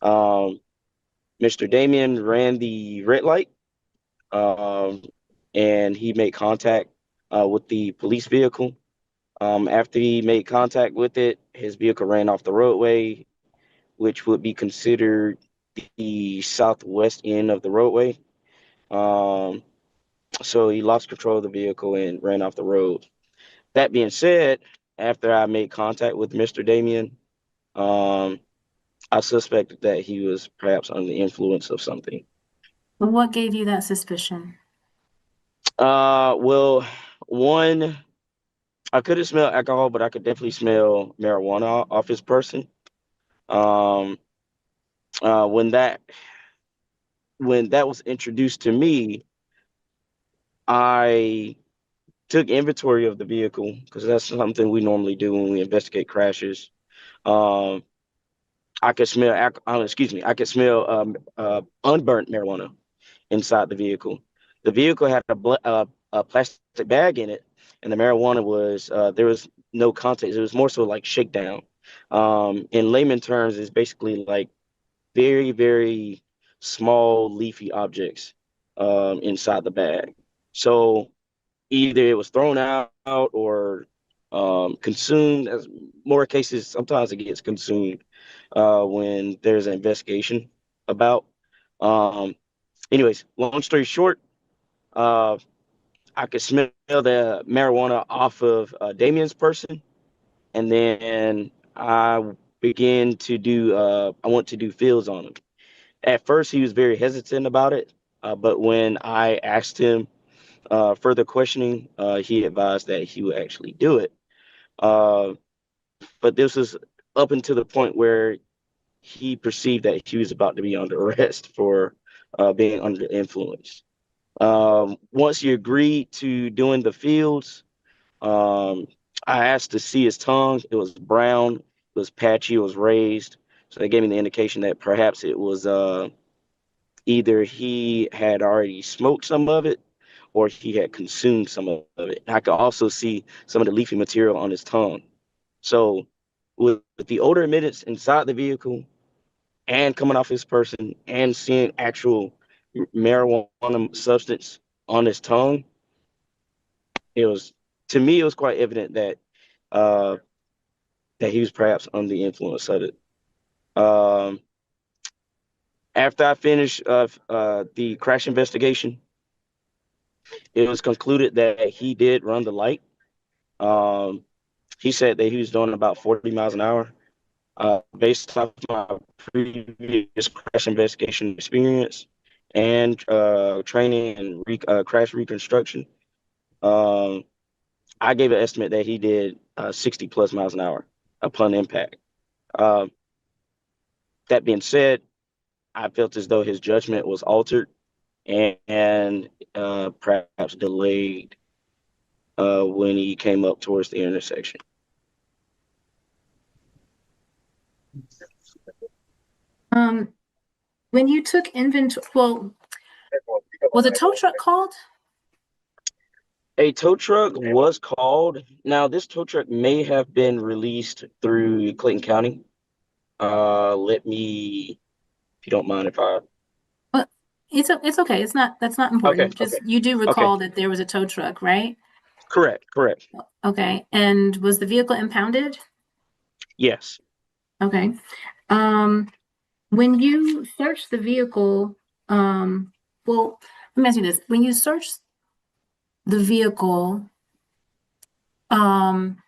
Mr. Damien ran the red light, and he made contact with the police vehicle. After he made contact with it, his vehicle ran off the roadway, which would be considered the southwest end of the roadway. So he lost control of the vehicle and ran off the road. That being said, after I made contact with Mr. Damien, I suspected that he was perhaps under the influence of something.
What gave you that suspicion?
Well, one, I couldn't smell alcohol, but I could definitely smell marijuana off his person. When that was introduced to me, I took inventory of the vehicle because that's something we normally do when we investigate crashes. I could smell I could smell unburnt marijuana inside the vehicle. The vehicle had a plastic bag in it, and the marijuana was there was no context. It was more so like shakedown. In layman terms, it's basically like very, very small leafy objects inside the bag. So either it was thrown out or consumed. As more cases, sometimes it gets consumed when there's an investigation about. Anyways, long story short, I could smell the marijuana off of Damien's person, and then I began to do. I want to do fields on him. At first, he was very hesitant about it, but when I asked him further questioning, he advised that he would actually do it. But this was up until the point where he perceived that he was about to be under arrest for being under influence. Once he agreed to doing the fields, I asked to see his tongue. It was brown, it was patchy, it was raised. So they gave me the indication that perhaps it was either he had already smoked some of it or he had consumed some of it. I could also see some of the leafy material on his tongue. So with the odor emitted inside the vehicle and coming off his person and seeing actual marijuana substance on his tongue, it was, to me, it was quite evident that that he was perhaps under the influence of it. After I finished the crash investigation, it was concluded that he did run the light. He said that he was doing about 40 miles an hour. Based off my previous crash investigation experience and training and crash reconstruction, I gave an estimate that he did 60 plus miles an hour upon impact. That being said, I felt as though his judgment was altered and perhaps delayed when he came up towards the intersection.
When you took inventory, well, was a tow truck called?
A tow truck was called. Now, this tow truck may have been released through Clayton County. Let me, if you don't mind, if I.
Well, it's okay. That's not important.
Okay,
Just
okay.
you do recall that there was a tow truck, right?
Correct.
Okay. And was the vehicle impounded?
Yes.
Okay. When you searched the vehicle, well, let me ask you this. When you searched the vehicle, beyond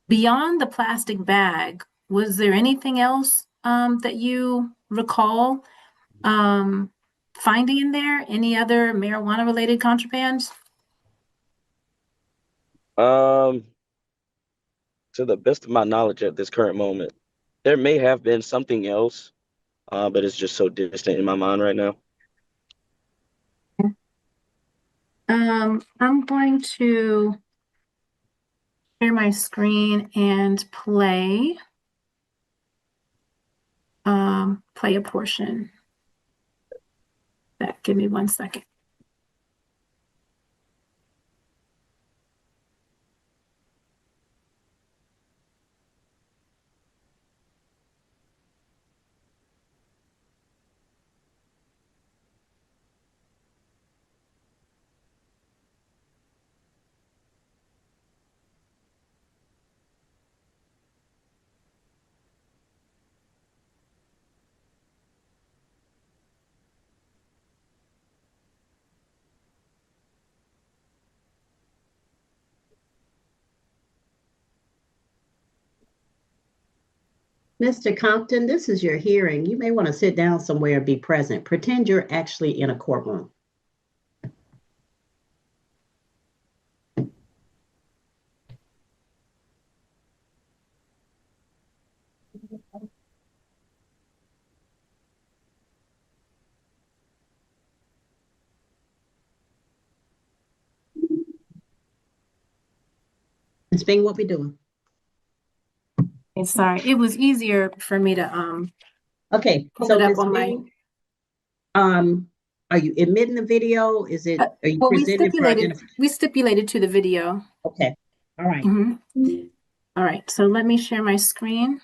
the plastic bag, was there anything else that you recall finding in there? Any other marijuana related contrabands?
To to the best of my knowledge at this current moment. There may have been something else, but it's just so distant in my mind right now.
I'm going to share my screen and play a portion. Give me 1 second.
Mr. Compton, this is your hearing. You may want to sit down somewhere and be present. Pretend you're actually in a courtroom. Ms. Bing, what we doing?
Okay, sorry, it was easier for me to
Okay,
pull
so
it up
Ms.
on my.
Bing, are you admitting the video? Is it, are you
Well,
presenting for identification?
we stipulated to the video.
Okay, all right.
All right, so let me share my screen.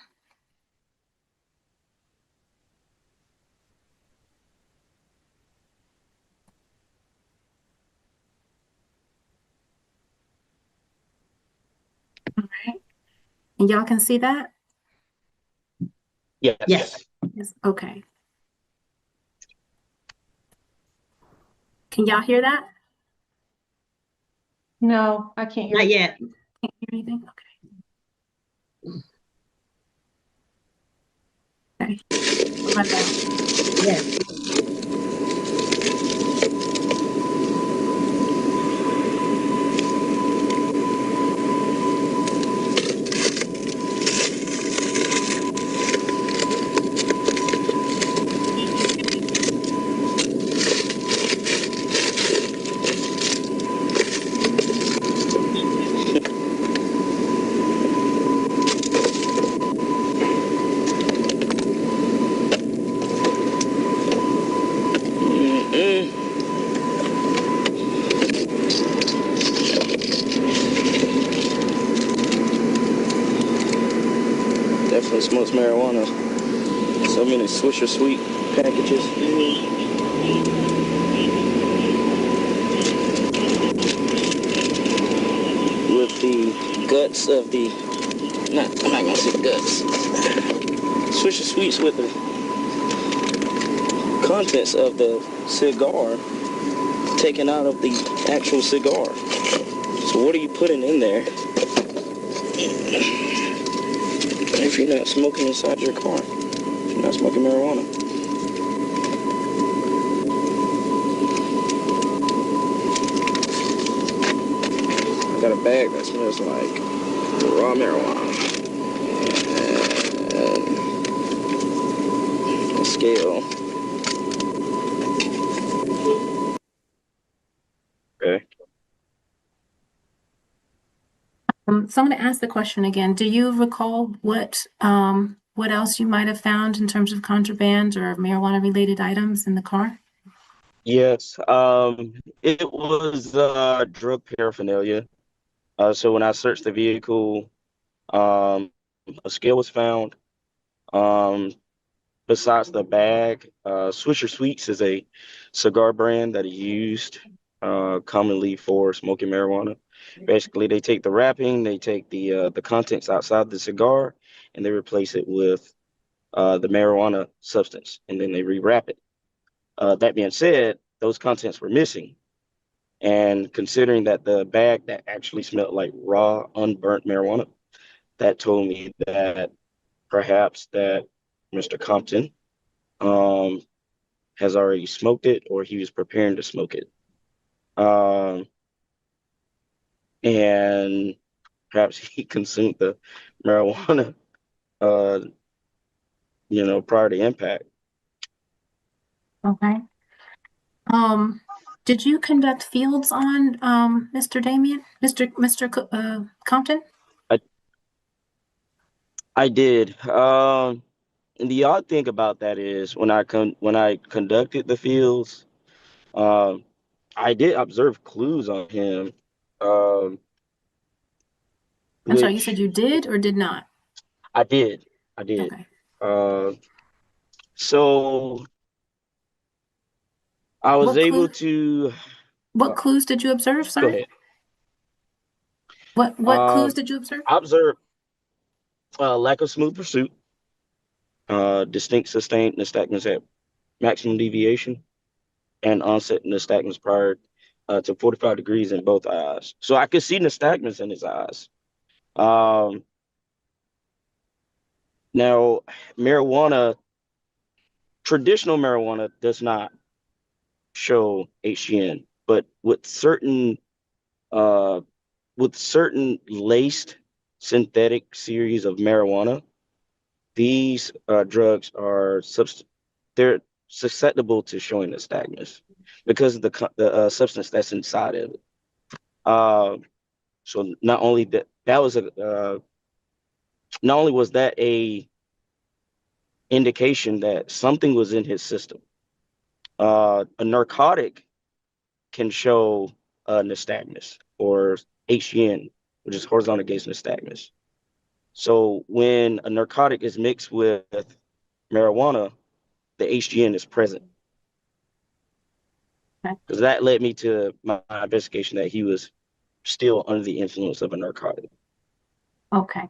All right, and y'all can see that?
Yes.
Yes.
Yes. Okay. Can y'all hear that?
No, I can't hear.
Not yet.
Can't hear anything? Okay. Okay. Run down.
Yes.
Definitely smokes marijuana. So many Swisher Sweet packages. With the guts of the, I'm not gonna say guts. Swisher Sweets with the contents of the cigar taken out of the actual cigar. So what are you putting in there if you're not smoking inside your car? If you're not smoking marijuana? I got a bag that smells like raw marijuana. And a scale. Okay.
So I'm going to ask the question again. Do you recall what else you might have found in terms of contraband or marijuana related items in the car?
Yes. It was drug paraphernalia. So when I searched the vehicle, a scale was found. Besides the bag, Swisher Sweets is a cigar brand that is used commonly for smoking marijuana. Basically, they take the wrapping, they take the contents outside the cigar, and they replace it with the marijuana substance, and then they rewrap it. That being said, those contents were missing. And considering that the bag that actually smelled like raw, unburnt marijuana, that told me that perhaps that Mr. Compton has already smoked it or he was preparing to smoke it. And perhaps he consumed the marijuana, prior to impact.
Okay. Did you conduct fields on Mr. Damien, Mr. Compton?
I did. And the odd thing about that is when I conducted the fields, I did observe clues on him.
I'm sorry, you said
Which
you did or did not?
I did.
Okay.
So I was
What
able
clue?
to
What clues did you observe?
go
Sorry.
ahead.
What clues did you observe?
I observed lack of smooth pursuit, distinct sustained nystagmus at maximum deviation, and onset nystagmus prior to 45 degrees in both eyes. So I could see nystagmus in his eyes. Now, traditional marijuana does not show HGN, but with certain laced synthetic series of marijuana, these drugs are they're susceptible to showing nystagmus because of the substance that's inside of it. So not only was that a indication that something was in his system. A narcotic can show nystagmus or HGN, which is horizontal gaze nystagmus. So when a narcotic is mixed with marijuana, the HGN is present. Because that led me to my investigation that he was still under the influence of a narcotic.
Okay.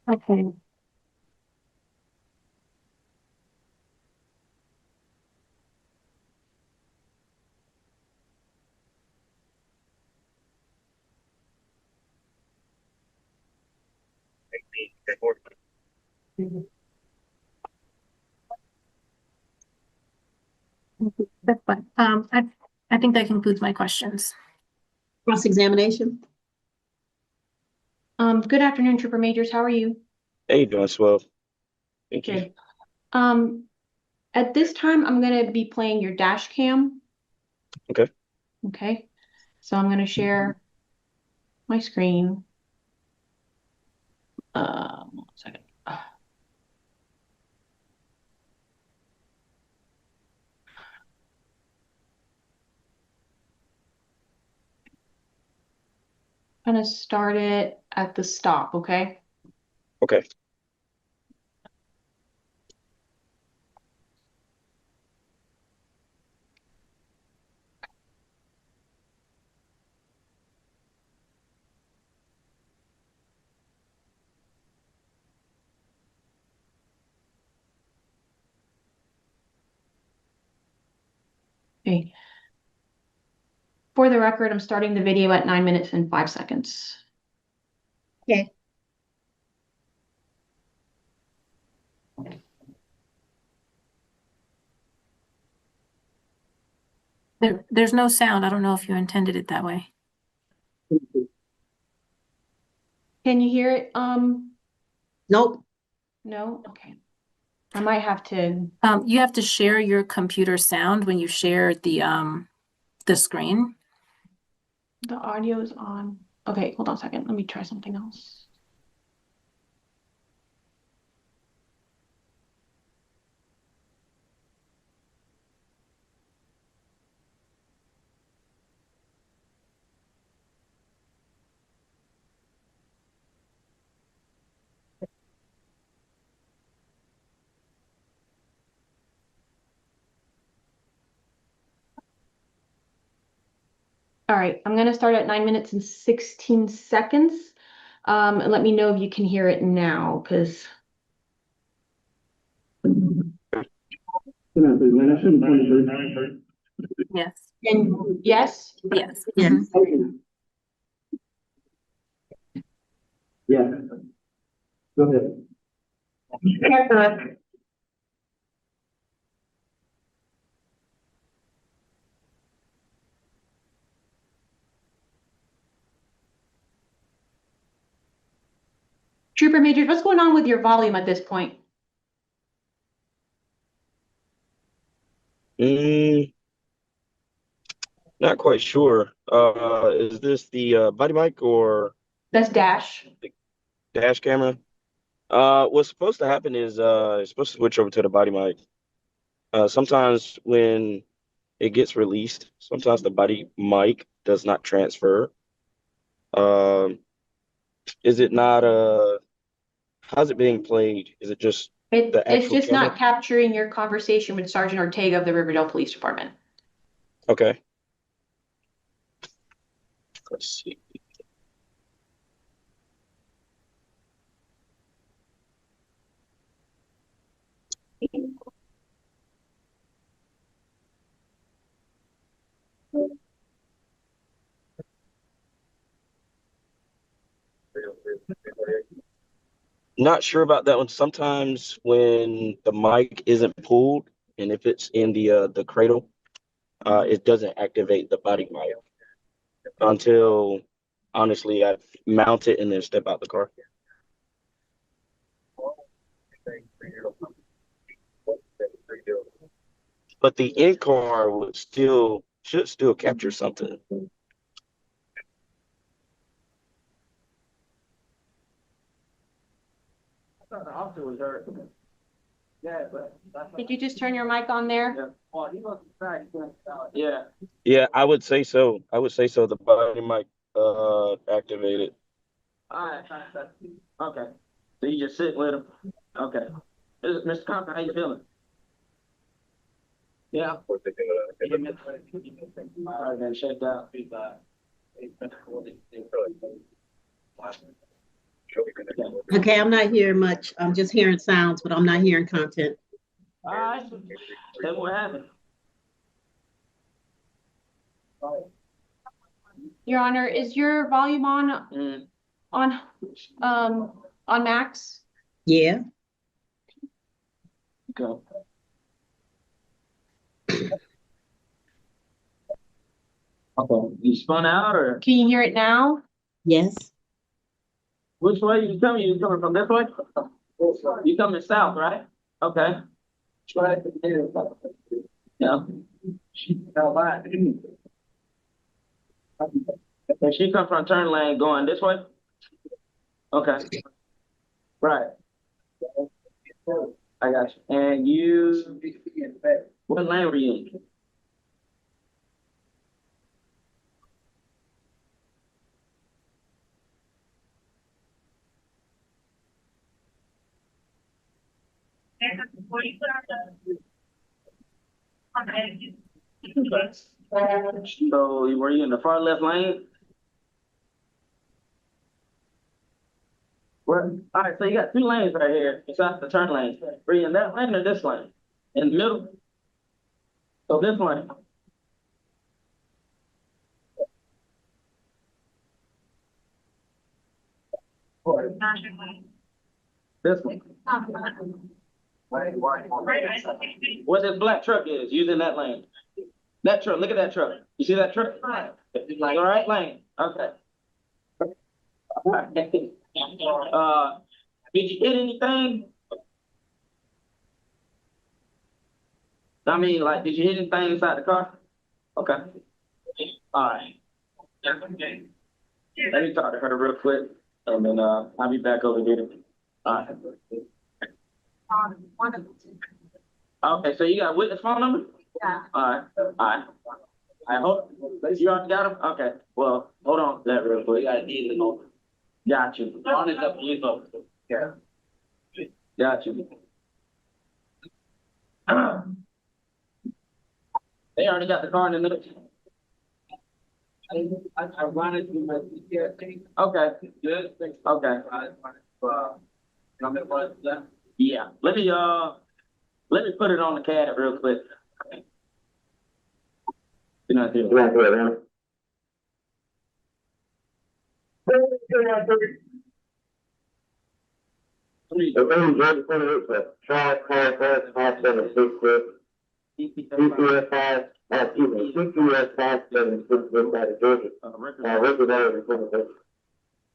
Okay. That's fine. I think that concludes my questions.
Cross-examination.
Good afternoon, Trooper Majors. How are you?
Hey, doing swell. Thank you.
Good. At this time, I'm going to be playing your dash cam.
Okay.
Okay. So I'm going to share my screen. 1 second. I'm going to start it at the stop, okay?
Okay.
Okay. For the record, I'm starting the video at 9 minutes and 5 seconds.
Okay.
There's no sound. I don't know if you intended it that way.
Can you hear it?
Nope.
No? Okay. I might have to.
You have to share your computer sound when you share the screen.
The audio is on. Okay, hold on a second. Let me try something else. All right, I'm going to start at 9 minutes and 16 seconds. And let me know if you can hear it now, because.
Yes.
And yes?
Yes.
Yes.
Yeah. Go ahead.
Trooper Majors, what's going on with your volume at this point?
Not quite sure. Is this the body mic or
That's dash.
dash camera? What's supposed to happen is it's supposed to switch over to the body mic. Sometimes when it gets released, sometimes the body mic does not transfer. Is it not how's it being played? Is it just the
It's
actual
just
camera?
not capturing your conversation with Sergeant Ortega of the Riverdale Police Department.
Okay. Let's see. Not sure about that one. Sometimes when the mic isn't pulled and if it's in the cradle, it doesn't activate the body mic until honestly I mount it and then step out the car. But the in-car should still capture something.
I thought the officer was hurt. Yeah, but.
Did you just turn your mic on there?
Yeah. Well, he must have tried. Yeah.
Yeah, I would say so. The body mic activated.
All right. Okay. So you just sit with him. Okay. Mr. Compton, how you feeling? Yeah. All right, then check out.
Okay, I'm not hearing much. I'm just hearing sounds, but I'm not hearing content.
All right. Tell me what happened.
Your Honor, is your volume on max?
Yeah.
Go. Okay. You spun out or?
Can you hear it now?
Yes.
Which way you coming? You coming from this way? You coming south, right? Okay. Yeah. And she come from turn lane going this way? Okay. Right. I got you. And you, what lane were you in? So were you in the far left lane? Where? All right, so you got two lanes right here besides the turn lane. Were you in that lane or this lane? In the middle? So this lane. This one. What this black truck is using that lane? That truck, look at that truck. You see that truck? All right, lane. Okay. Did you hit anything? I mean, like, did you hit anything inside the car? Okay. All right. Let me talk to her real quick, and then I'll be back over here. All right. Okay, so you got witness phone number?
Yeah.
All right. All right. I hope you already got him. Okay. Well, hold on to that real quick. I need to know. Got you. On is a police officer. Yeah. Got you. They already got the car in the middle. I wanted to my CPR. Okay. Good. Okay. Yeah. Let me put it on the CAD real quick. You're not here.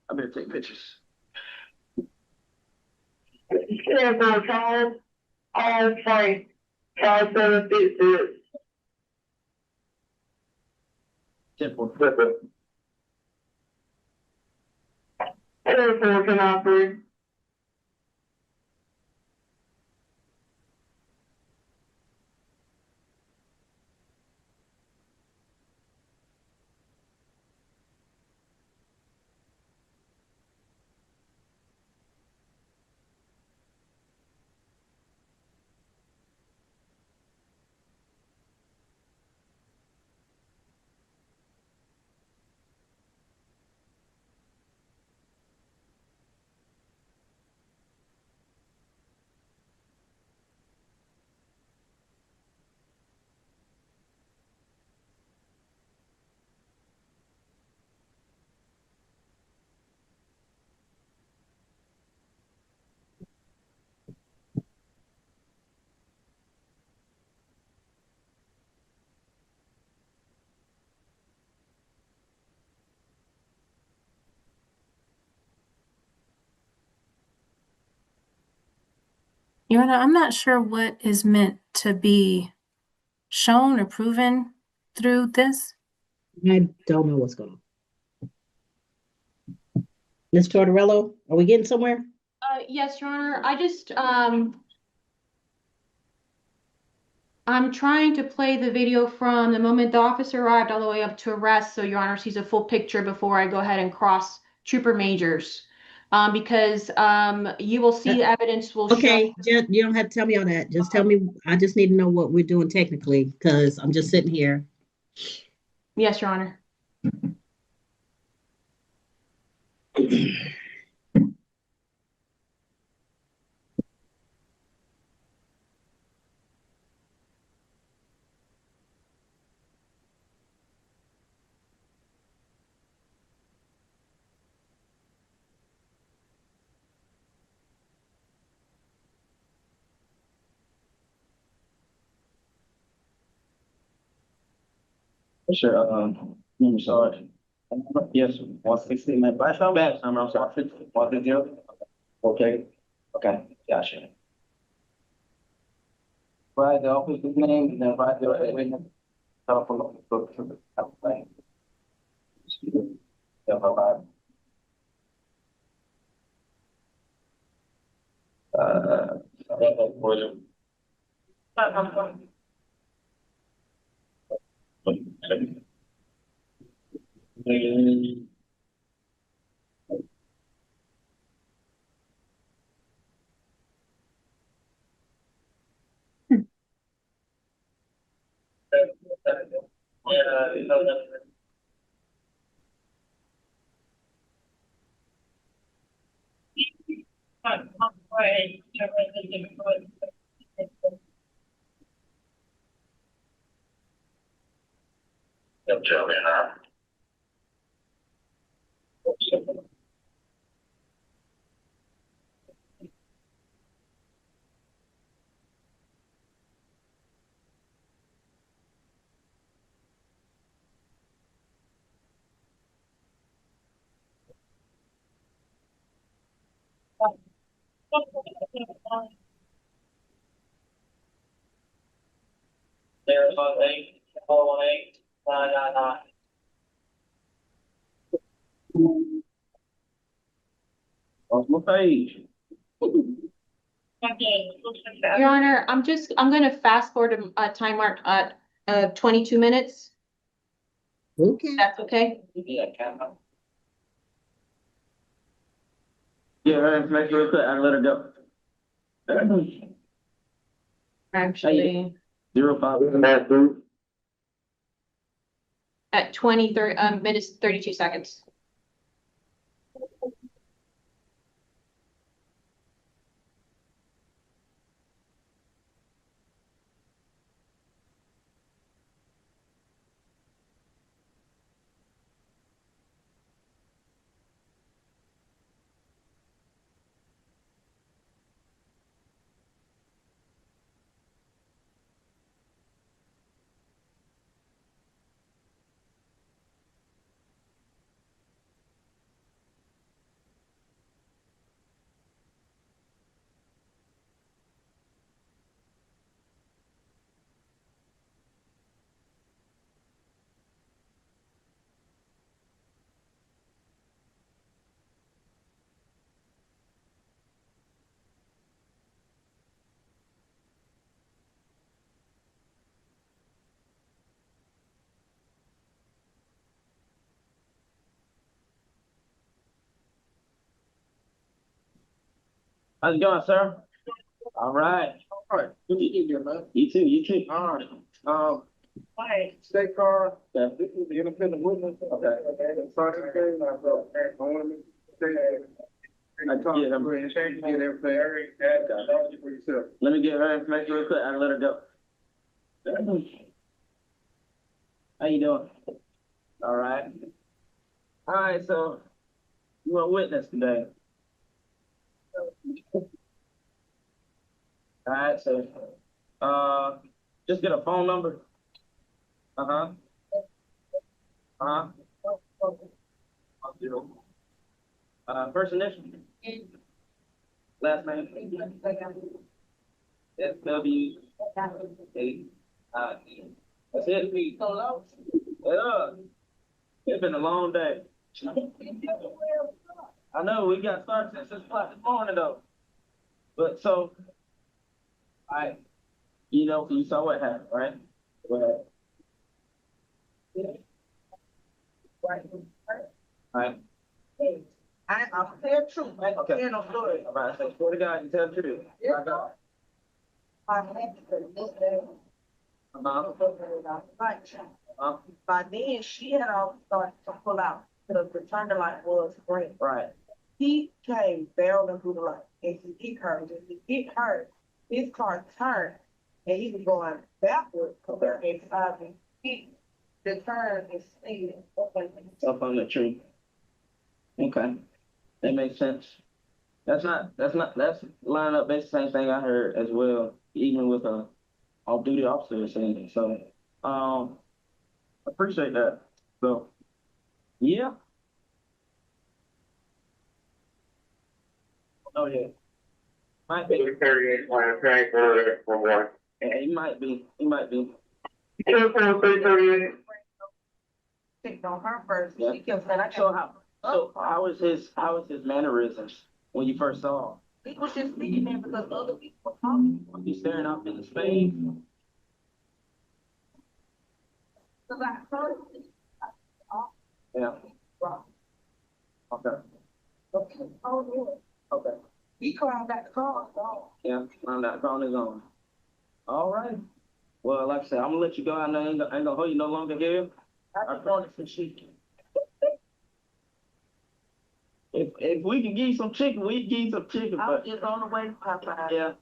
I better take pictures.
Yeah, no, Charles, all Frank, 5766.
Simple.
4493.
Your Honor, I'm not sure what is meant to be shown or proven through this.
I don't know what's going on. Ms. Tortorello, are we getting somewhere?
Yes, Your Honor, I'm trying to play the video from the moment the officer arrived all the way up to arrest, so Your Honor sees a full picture before I go ahead and cross Trooper Majors. Because you will see the evidence will show.
Okay, you don't have to tell me all that. Just tell me, I just need to know what we're doing technically, because I'm just sitting here.
Yes, Your Honor.
Sure, I'm sorry. Yes, 160, my flash out back, I'm sorry, 160. Okay, okay, gotcha. Right, the officer's name, and then right there, witness, telephone, book, everything. Yeah, bye-bye. There's on 8, 418, 999. On my page.
Your Honor, I'm gonna fast forward a time mark at 22 minutes.
Okay.
That's okay?
Yeah, right, make sure it's I let her go.
Actually,
05.
at 30 minutes, 32 seconds.
How's it going, sir? All right.
All right, good to see you, man.
You too, you too.
All right, state car, this is the independent witness. Okay. Sergeant King, I want to say, I talked to her and she get everything. For yourself.
Let me get her information real quick. I'll let her go. How you doing? All right. All right, so you a witness today. All right, so just get a phone number. First initial. Last name. SW. That's it. It's been a long day. I know we got started since 6 o'clock this morning though. But so, you know, you saw what happened, right? What happened? Right.
I'm telling the truth. I ain't
Okay.
telling no story.
All right, so swear to God, you tell the truth.
Yeah.
God.
By then, she had already started to pull out because the turning light was green.
Right.
He came barreling through the light and he hit her. His car turned and he was going backwards compared to the turn is speeding
Up on the tree. Okay. That makes sense. That's line up, that's the same thing I heard as well, even with a off-duty officer saying it. So, appreciate that. So, yeah. Oh, yeah. Might be.
238, line track for one.
Yeah, he might be. He might be.
338.
Picked on her first.
Yeah.
She kept saying,
So how was his mannerisms when you first saw him?
he was just sitting there because other people were talking.
Was he staring off into space?
So I heard
Yeah. Okay.
okay. Oh,
Okay.
yeah. He climbed that car. So.
Yeah. I'm not on his own. All right. Well, like I said, I'm gonna let you go. I know I ain't gonna hold you no longer here.
I just wanted some chicken.
If we can give you some chicken, we can give you some chicken.
I was
But
just on the way to Popeye.
yeah.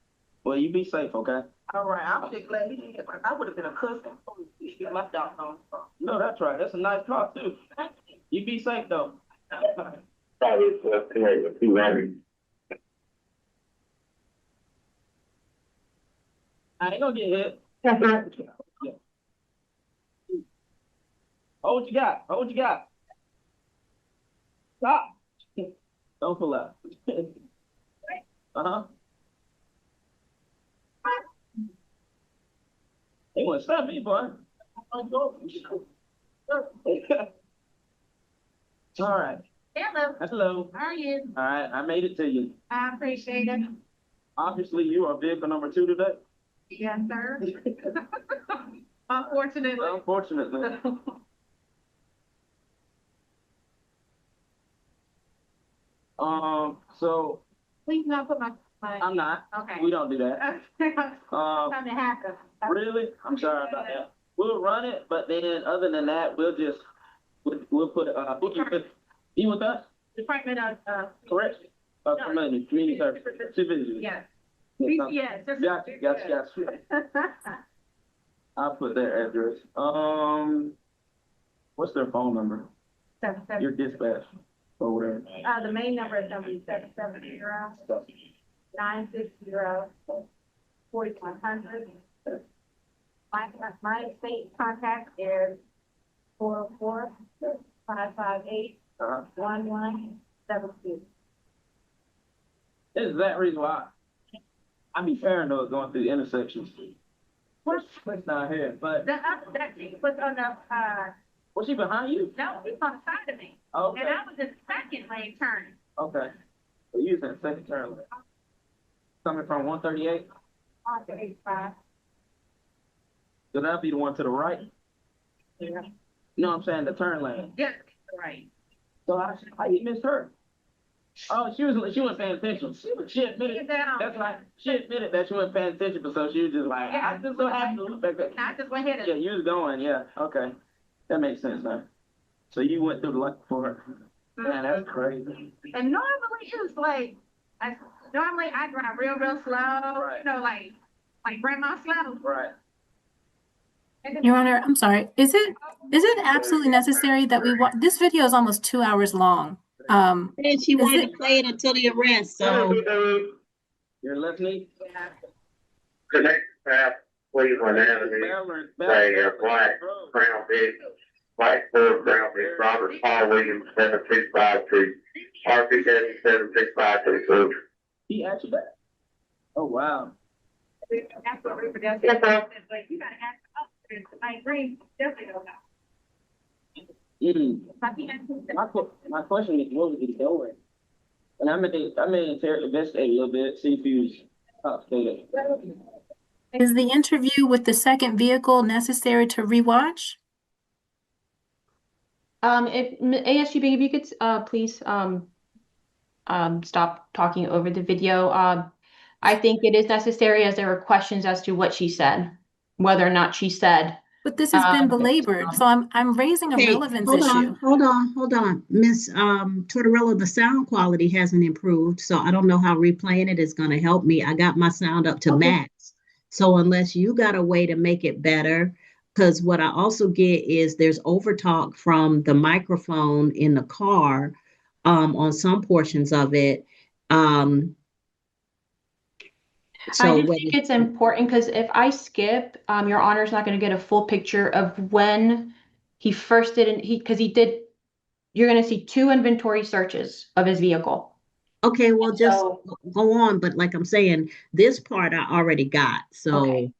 Well, you be safe, okay?
All right. I'm just glad he didn't get I would have been a customer. He get my dog on.
No, that's right. That's a nice car too. You be safe though.
Probably 200.
I ain't gonna get hit. Yeah. Hold what you got. Hold what you got. Stop. Don't pull out. They want to stop me, boy. All right.
Hello,
Hello.
how are you?
All right. I made it to you.
I appreciate it.
Obviously, you are vehicle number 2 today.
Yes, sir. Unfortunately.
Unfortunately. So
Please not put my.
I'm not.
Okay.
We don't do that.
Something happened.
Really? I'm sorry about that. We'll run it, but then other than that, we'll put you with us?
Department of,
Correct? Community service, supervision.
yes.
Yes,
BCS.
Gotcha. I'll put their address. What's their phone number? Your dispatch or whatever.
The main number is gonna be 770-960-4100. My state contact is 404-558-1172.
This is that reason why I be paranoid going through the intersections. What's down here? But
That she was on the,
was she behind you?
no, she was on the side of me.
Okay.
And I was in second lane turning.
Okay. So you was in second turn lane. Coming from 138?
On the 85.
So that'll be the one to the right?
Yeah.
You know what I'm saying? The turn lane.
Yes, right.
So how you missed her? Oh, she wasn't paying attention. She admitted that's right. She admitted that she wasn't paying attention, but so she was just like, I just so happened to look back there.
I just went ahead and.
Yeah, you was going, yeah. Okay. That makes sense now. So you went through the luck for her. Man, that's crazy.
And normally it's like, normally I drive real slow,
Right.
you know, like grandma slow.
Right.
Your Honor, I'm sorry. Is it absolutely necessary that we watch? This video is almost 2 hours long.
And she
Is
wanted
it-
to play it until the arrest, so.
Your left knee?
The next path, Cleveland Avenue, a black Crown Vic, black Ford Crown Vic, Robert Paul Williams, 7652, RP 7652.
He actually back. Oh, wow.
Absolutely, but that's, like, you gotta ask the officers, I agree, definitely don't know.
My question is, what was he doing? And I may investigate a little bit, see if he was updated.
Is the interview with the second vehicle necessary to rewatch?
If ASGB, if you could please stop talking over the video. I think it is necessary as there were questions as to what she said, whether or not she said.
But this has been belabored, so I'm raising a
Okay,
relevance
hold
issue.
hold on. Miss Tortorella, the sound quality hasn't improved, so I don't know how replaying it is gonna help me. I got my sound up to max. So unless you got a way to make it better, because what I also get is there's overtalk from the microphone in the car on some portions of it. So
I just think it's important because if I skip, Your Honor's not going to get a full picture of when he first did, you're going to see 2 inventory searches of his vehicle.
okay, well, just go on. But like I'm saying, this part I already got. So,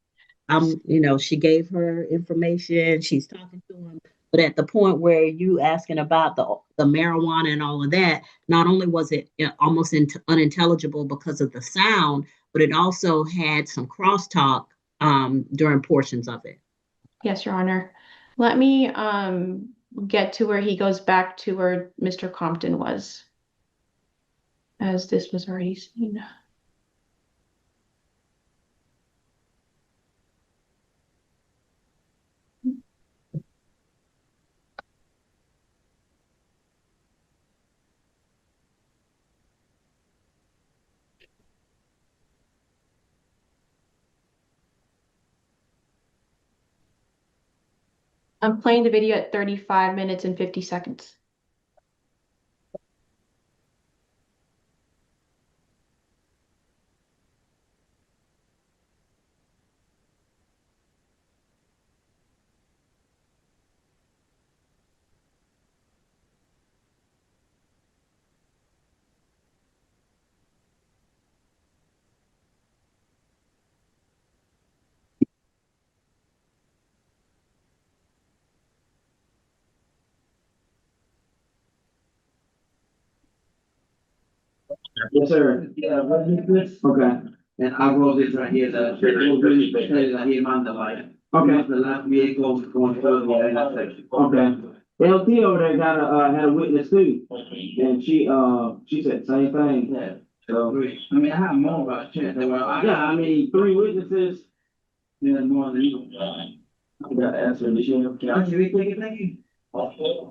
Okay.
she gave her information. She's talking to him. But at the point where you asking about the marijuana and all of that, not only was it almost unintelligible because of the sound, but it also had some crosstalk during portions of it.
Yes, Your Honor. Let me get to where he goes back to where Mr. Compton was, as this was already seen. I'm playing the video at 35 minutes and 50 seconds.
Yes, sir. Okay. And I wrote this right here, that I hear on the light. Okay. The last vehicle going through the intersection. Okay. LT over there had a witness too, and she said the same thing. Yeah. So, I mean, I have more about it. Yeah, I mean, 3 witnesses. Yeah, more than you. I got to answer the sheriff. Can I take it?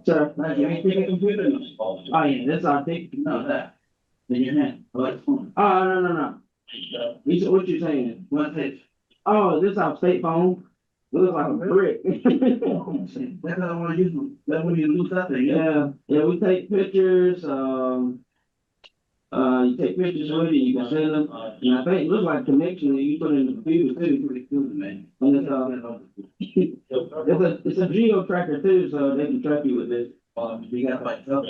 Sir, can I take a computer? Oh, yeah, that's our thing. No, that. In your hand. Oh, no. What you saying? What's it? Oh, this our state phone. It looks like a brick. That's what I want to use. That's when you lose that thing. Yeah, we take pictures. You take pictures with it, you can send them. And I think it looks like a connection that you put in the computer too. Pretty cool, man. And it's a geo tracker too, so they can track you with this. You got like yeah.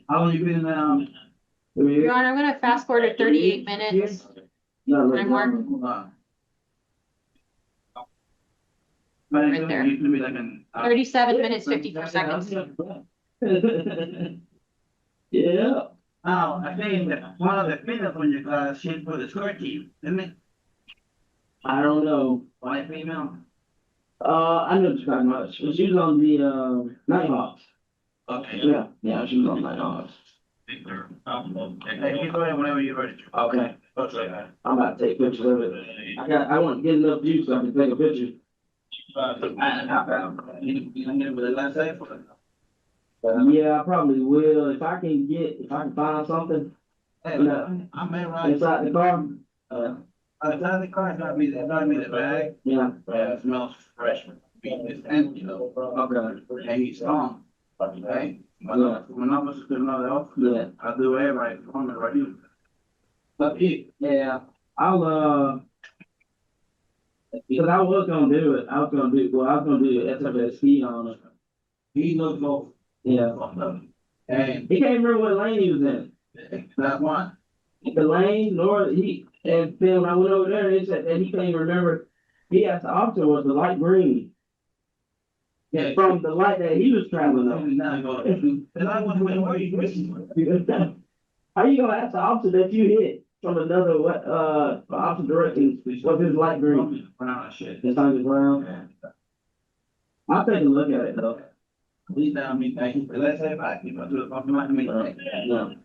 How long you been
Your Honor, I'm going to fast forward to 38 minutes. Time mark. Right there. 37 minutes, 54 seconds.
Yeah. Oh, I think that one of the females on your class, she's for the score team, isn't it? I don't know. White female? I know what you're talking about. She was on the Nighthawks. Okay. Yeah, she was on Nighthawks. Hey, you go ahead whenever you're ready. Okay. Okay. I'm about to take pictures of it. I want to get enough views so I can take a picture. You gonna get it with the last day? Yeah, I probably will. If I can find something. Hey, I may ride inside the car. Inside the car, it's not be the bag. Yeah. Yeah, it smells fresh. It's empty though. Okay. And he's strong. Hey, when I was to another office, yeah, I do everybody for me right here. But yeah, I'll because I was gonna do it. I was gonna do SFSP on it. He looked off. Yeah. And he can't remember what lane he was in. That's one. The lane, nor he, and then when I went over there, they said that he can't even remember. He asked the officer was the light green. Yeah, from the light that he was traveling on. How you gonna ask the officer that you hit from another opposite direction? Was his light green? Brown shit. It's on the ground. I'll take a look at it though. Please down me, thank you. Let's say back. You know, do it from me. No.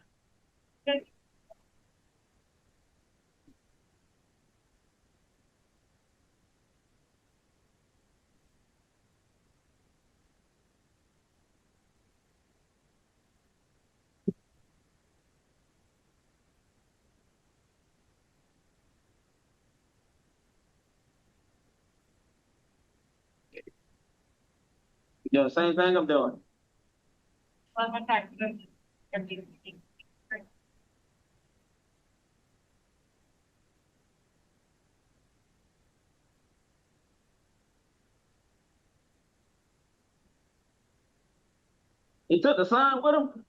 Yo, same thing I'm doing.
One more time.
He took the sign with him?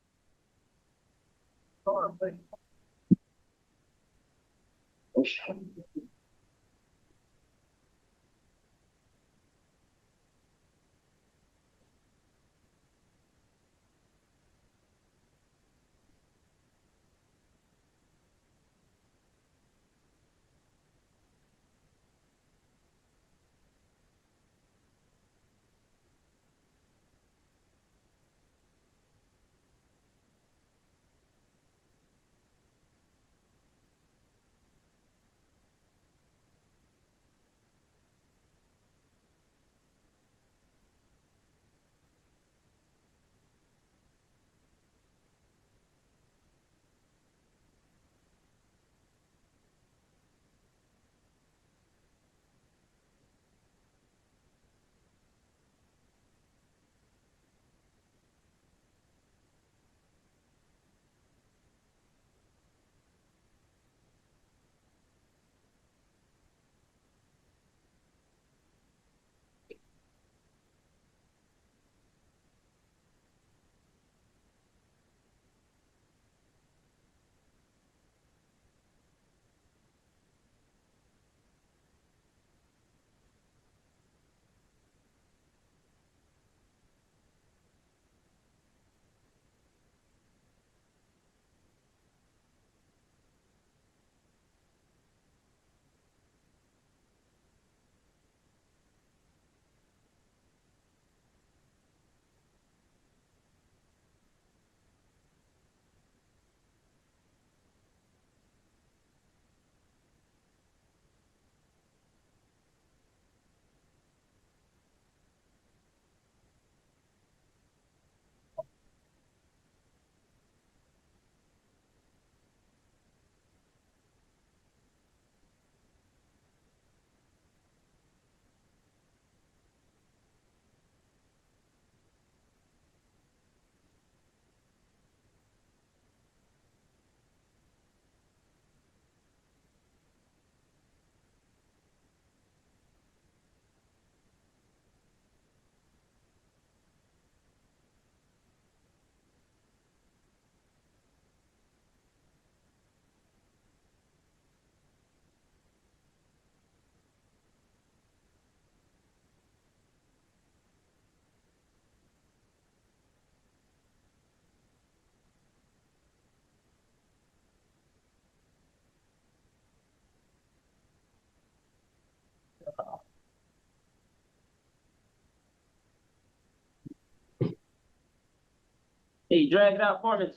He dragged it out for me.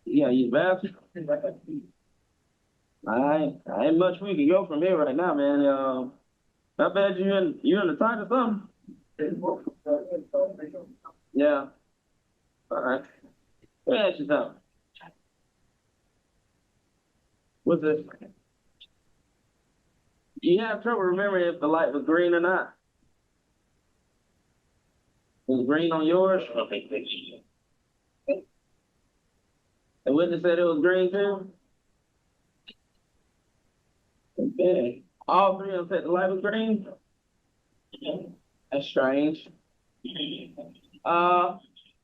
Yeah, you bathroom. I ain't much we can go from here right now, man. I bet you in the tight or something. Yeah. All right. Let me ask you something. What's this? You have trouble remembering if the light was green or not? Was it green on yours? The witness said it was green too? Okay. All three of them said the light was green? That's strange.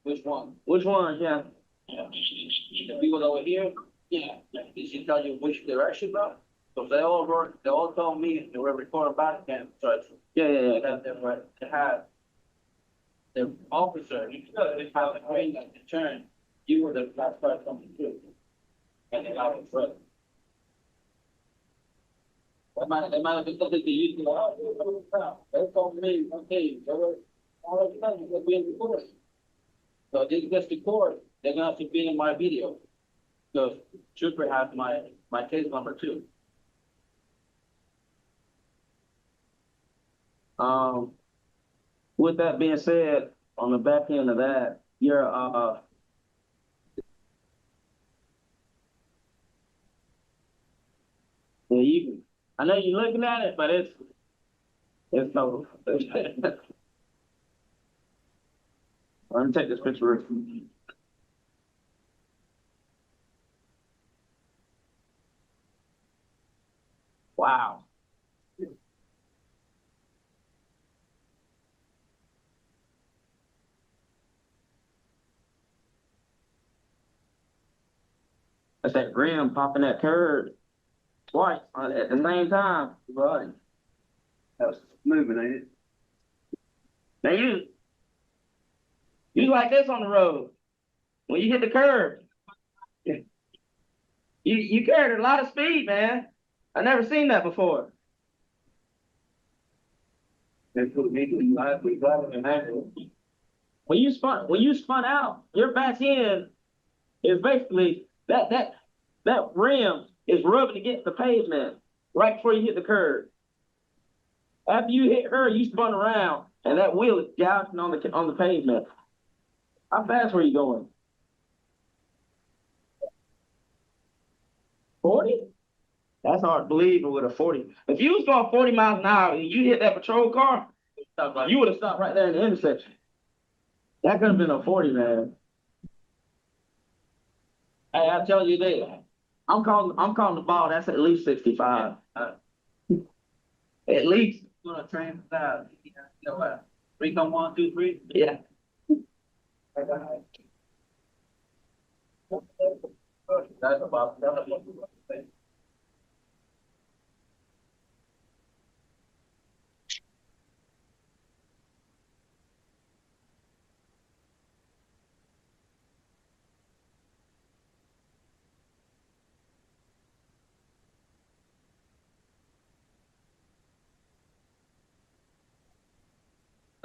Which one? Which one? Yeah. The people over here? Yeah. Did she tell you which direction, bro? So they all told me they were recording body cam. So yeah. That they were to have the officer, you could if I was green at the turn, you were the last person coming through. And they got in front. They might have been something to use to they told me, okay, they were all of a sudden they're being recorded. So this gets recorded, they're gonna have to be in my video. So Trooper has my case number too. With that being said, on the back end of that, you're I know you're looking at it, but it's no. Let me take this picture. Wow. That's that rim popping that curve twice at the same time. Right. That was moving, ain't it? Now you like this on the road. When you hit the curve, you carried a lot of speed, man. I never seen that before. When you spun out, your back end is basically that rim is rubbing against the pavement right before you hit the curb. After you hit her, you spun around, and that wheel is gouging on the pavement. How fast were you going? 40? That's hard to believe with a 40. If you was going 40 miles an hour and you hit that patrol car, you would have stopped right there in the intersection. That could have been a 40, man. Hey, I tell you this, I'm calling the ball. That's at least 65. At least. I'm gonna train for that. You know what? 3 come 1, 2, 3. Yeah. That's about.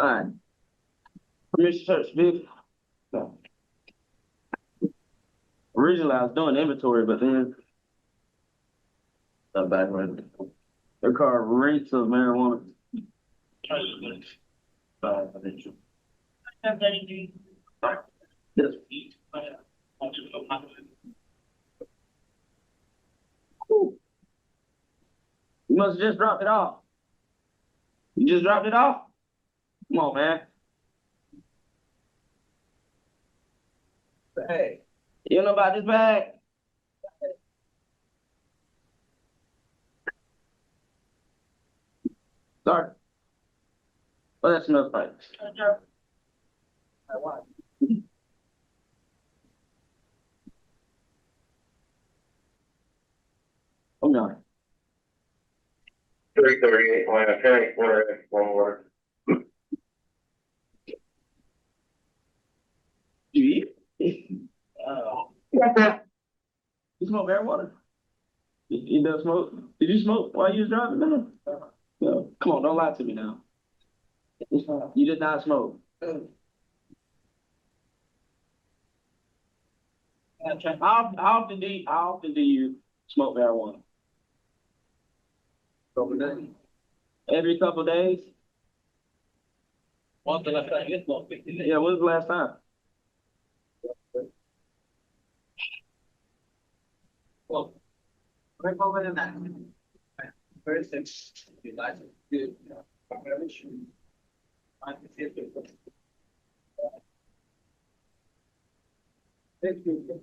All right. Permission search vehicle. No. Originally, I was doing inventory, but then back when their car reeks of marijuana. Yes. You must have just dropped it off. You just dropped it off? Come on, man. Hey, you know about this bag? Sorry. Oh, that's another fight. Oh no.
338, line of county, one word.
You eat? You smoke marijuana? You done smoke? Did you smoke while you was driving, man? No. Come on, don't lie to me now. You did not smoke. How often do you smoke marijuana? Every couple days? Yeah, when was the last time? Well, we're over in that. First, you like it good. Thank you.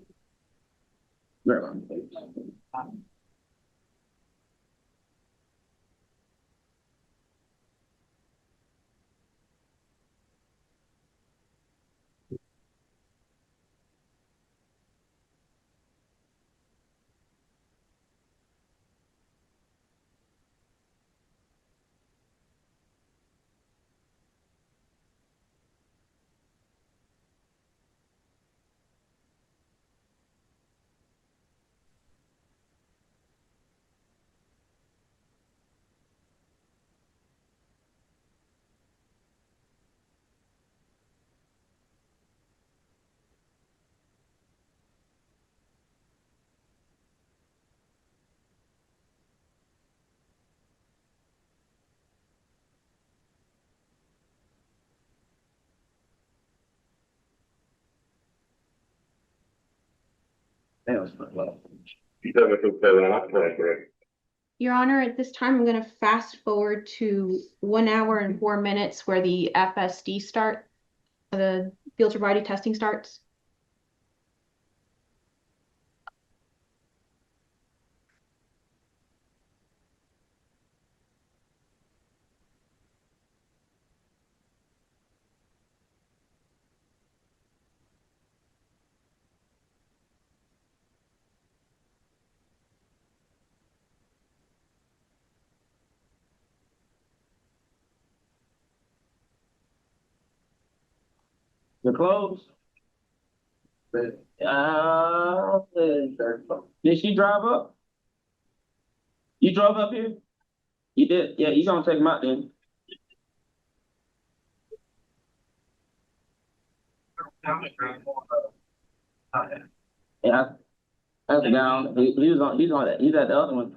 Your Honor, at this time, I'm going to fast forward to 1 hour and 4 minutes where the FSD the field sobriety testing starts.
The clothes? Did she drive up? You drove up here? You did? Yeah, you gonna take them out then. Yeah, that's the down. He's on that. He's at the other one.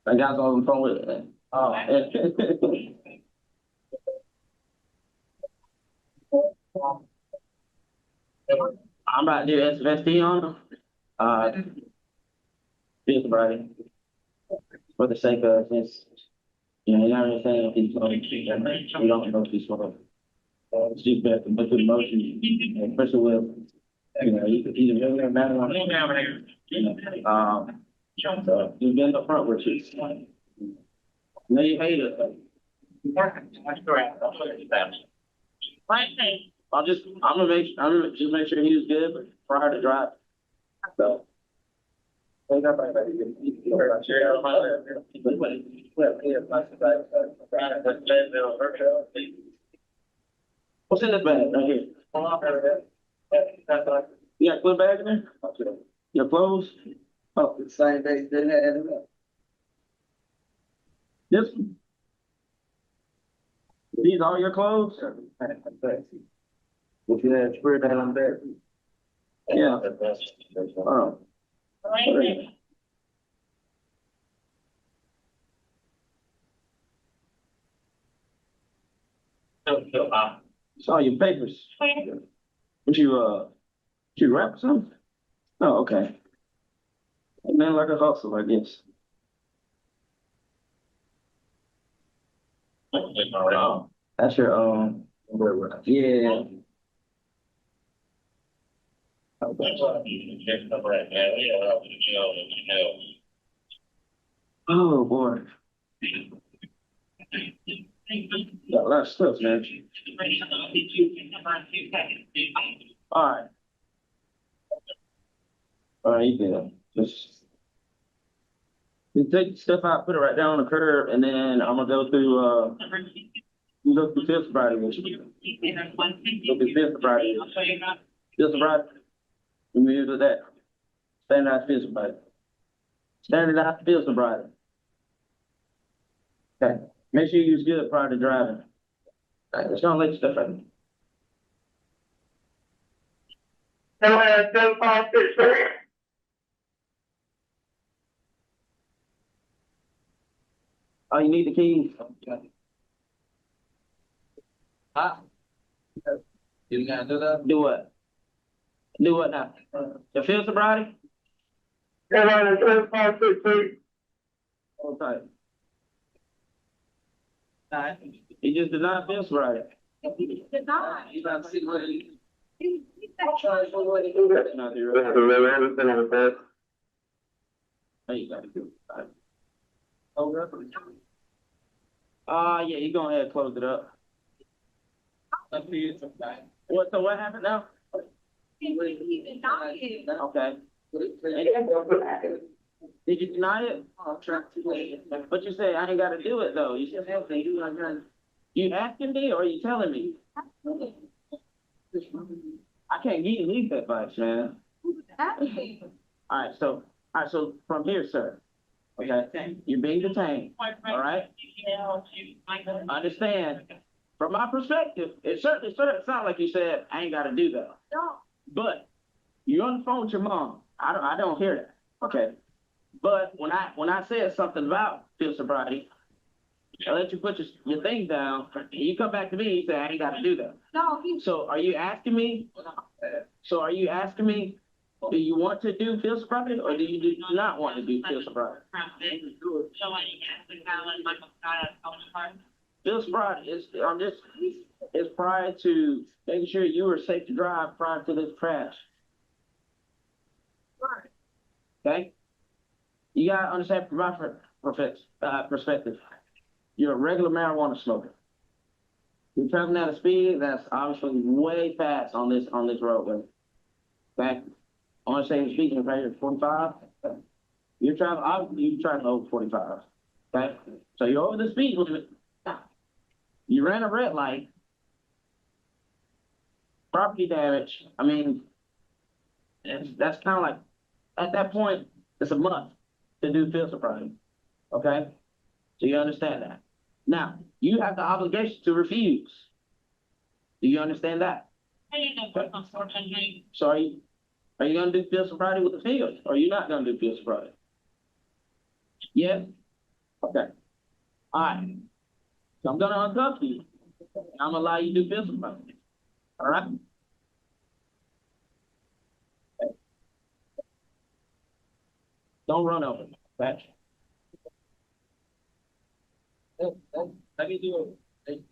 That guy's on the phone with it. Oh. I'm about to do SFSD on him. Field sobriety. For the sake of this, you know, you're not really saying if he's going to, we don't know if he's going to. It's just better to go through the motion, especially with, you know, he's a really matter on. You know, so you've been up front with you. No, you hate it. I'm gonna just make sure he was good prior to drive. So. What's in this bag right here? You got a clip bag in there? Your clothes? Oh, the same day they had it up. This one? These are your clothes? If you had spread that on there. Yeah. Oh. Saw your papers. Would you rap something? Oh, okay. Man, like a hustle, I guess. That's your yeah. Oh boy. Got a lot of stuff, man. All right, you can just take the stuff out, put it right down on the curb, and then I'm gonna go through field sobriety with you. Go through field sobriety. Field sobriety. We move to that. Standardized field sobriety. Standardized field sobriety. Okay. Make sure you use good prior to driving. All right, just gonna let you stuff right. Oh, you need the keys? Huh? You gotta do that? Do what? Do what now? The field sobriety? Okay. He just denied field sobriety.
Denied.
You gotta see what he. Not the Hey, you gotta do it. Yeah, you go ahead and close it up. What, so what happened now?
He denied it.
Okay. Did you deny it? But you say I ain't gotta do it though. You said, you asking me or are you telling me? I can't give you legal advice, man. Alright, so from here, sir. Okay, you're being detained, all right? Understand, from my perspective, it certainly sounds like you said, I ain't gotta do that.
No.
But you're on the phone with your mom. I don't hear that. Okay. But when I said something about field sobriety, I let you put your thing down, and you come back to me and you say, I ain't gotta do that.
No,
So are you asking me? Do you want to do field sobriety or do you not want to do field sobriety? Field sobriety is prior to making sure you were safe to drive prior to this crash. Okay? You gotta understand from my perspective. You're a regular marijuana smoker. You're traveling at a speed that's obviously way fast on this roadway. Okay? I want to say you're speaking right here 45. You're traveling over 45. Okay? So you're over the speed limit. You ran a red light. Property damage. I mean, that's kind of like, at that point, it's a must to do field sobriety. Okay? So you understand that. Now, you have the obligation to refuse. Do you understand that? Okay. So are you going to do field sobriety with the field? Or are you not going to do field sobriety? Yes? Okay. All right. So I'm going to uncuff you. I'm going to allow you to do field sobriety. All right? Okay. Don't run over me. Okay? Let me do it.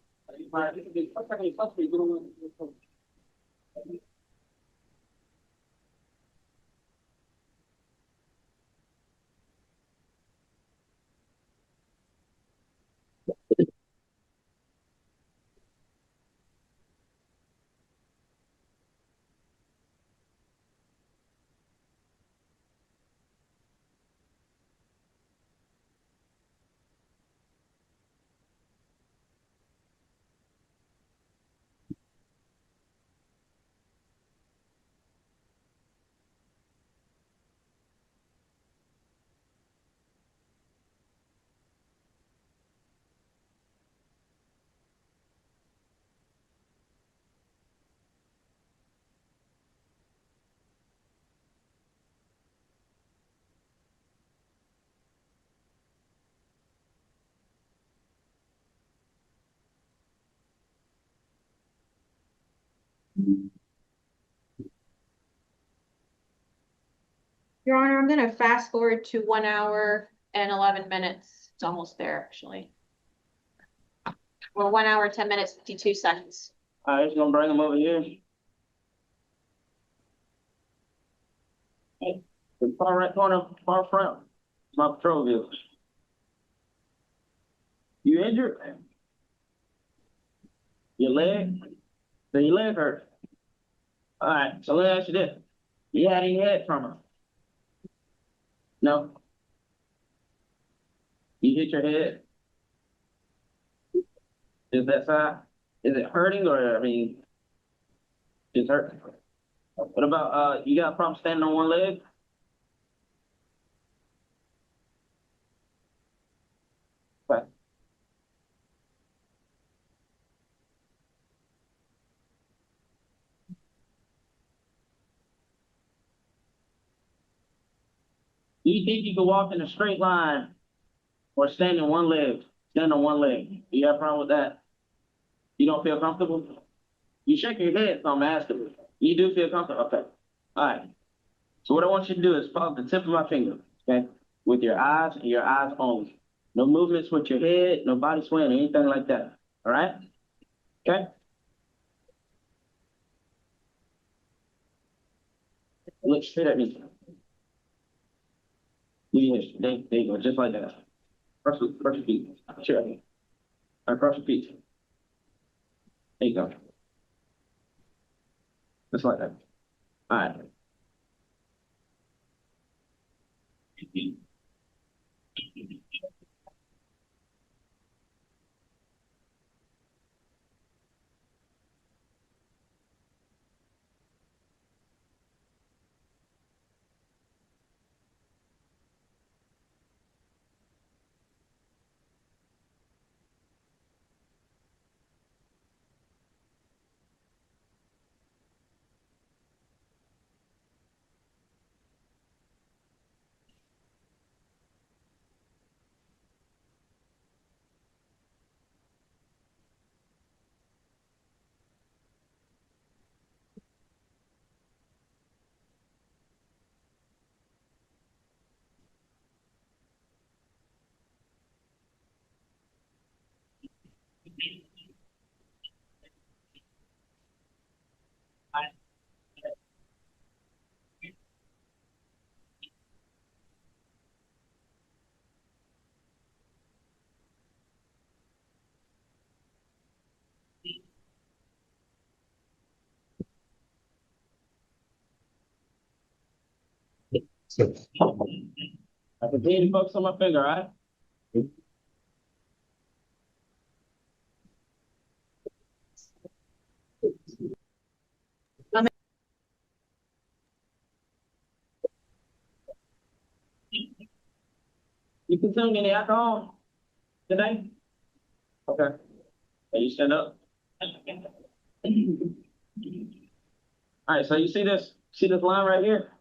Your Honor, I'm gonna fast forward to 1 hour and 11 minutes. It's almost there, actually. Well, 1 hour, 10 minutes, 52 seconds.
All right, just going to bring them over here. Hey, the far right corner, far front, my patrol vehicle. You injured? Your leg? Then your leg hurt. All right, so let me ask you this. You had any head trauma? No? You hit your head? Is that side? Is it hurting or, I mean, it's hurting? What about, you got a problem standing on one leg? Okay. Do you think you can walk in a straight line or stand on one leg? Stand on one leg. Do you have a problem with that? You don't feel comfortable? You shake your head, so I'm asking. You do feel comfortable? Okay. All right. So what I want you to do is follow the tip of my finger, okay? With your eyes and your eyes only. No movements with your head, no body swaying or anything like that. All right? Okay? Look straight at me. There you go, just like that. Cross your feet. Sure. All right, cross your feet. There you go. Just like that. All right. I continue to focus on my finger, all right? You consumed any alcohol today? Okay. Can you stand up? All right, so you see this line right here?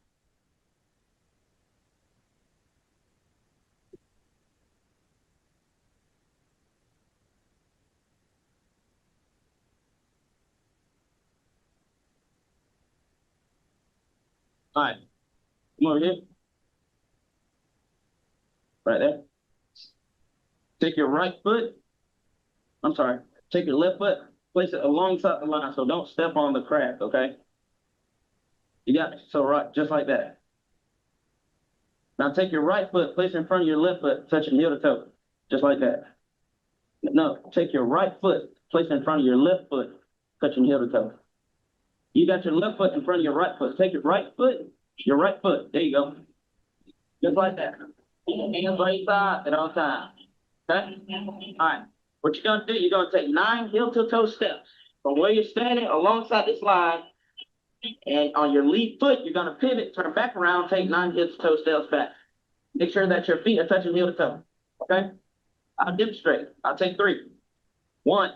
All right, come over here. Right there. Take your right foot. I'm sorry. Take your left foot, place it alongside the line, so don't step on the crack, okay? You got it. So right, just like that. Now take your right foot, place it in front of your left foot, touching heel to toe, just like that. No, take your right foot, place it in front of your left foot, touching heel to toe. You got your left foot in front of your right foot. Take your right foot, there you go. Just like that. Hands right side at all times. Okay? All right. What you're going to do, you're going to take 9 heel to toe steps from where you're standing alongside this line. And on your lead foot, you're going to pivot, turn back around, take 9 heel to toe steps back. Make sure that your feet are touching heel to toe. Okay? I'll demonstrate. I'll take 3. 1,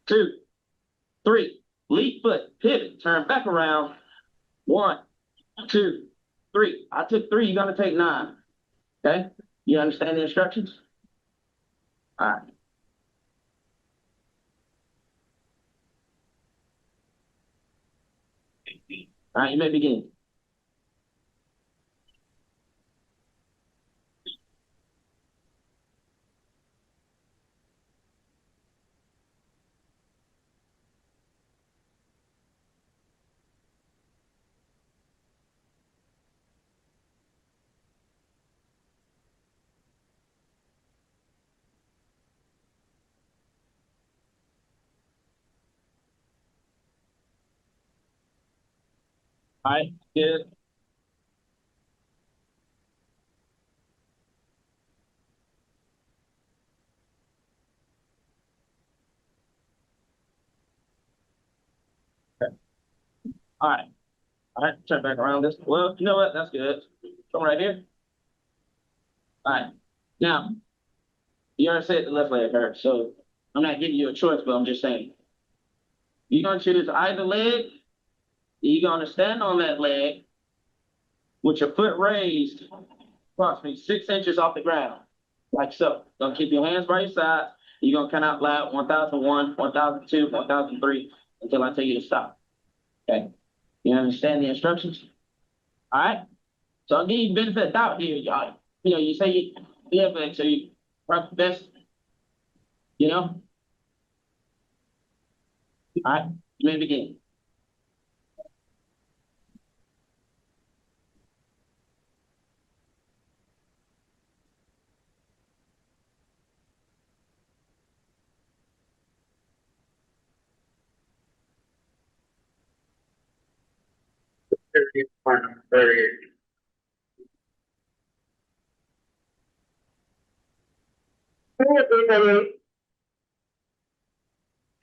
2, 3. Lead foot, pivot, turn back around. 1, 2, 3. I took 3, you're going to take 9. Okay? You understand the instructions? All right. All right, you may begin. All right, good. Okay. All right. All right, turn back around this. Well, you know what? That's good. Come right here. All right. Now, you already said the left leg hurts, so I'm not giving you a choice, but I'm just saying. You're going to choose either leg. You're going to stand on that leg with your foot raised approximately 6 inches off the ground, like so. Gonna keep your hands by your side. You're gonna count out loud 1001, 1002, 1003 until I tell you to stop. Okay. You understand the instructions? All right. So I'll give you the benefit of the doubt here, y'all. You know, you say you have so you practice best. You know. All right. You may begin.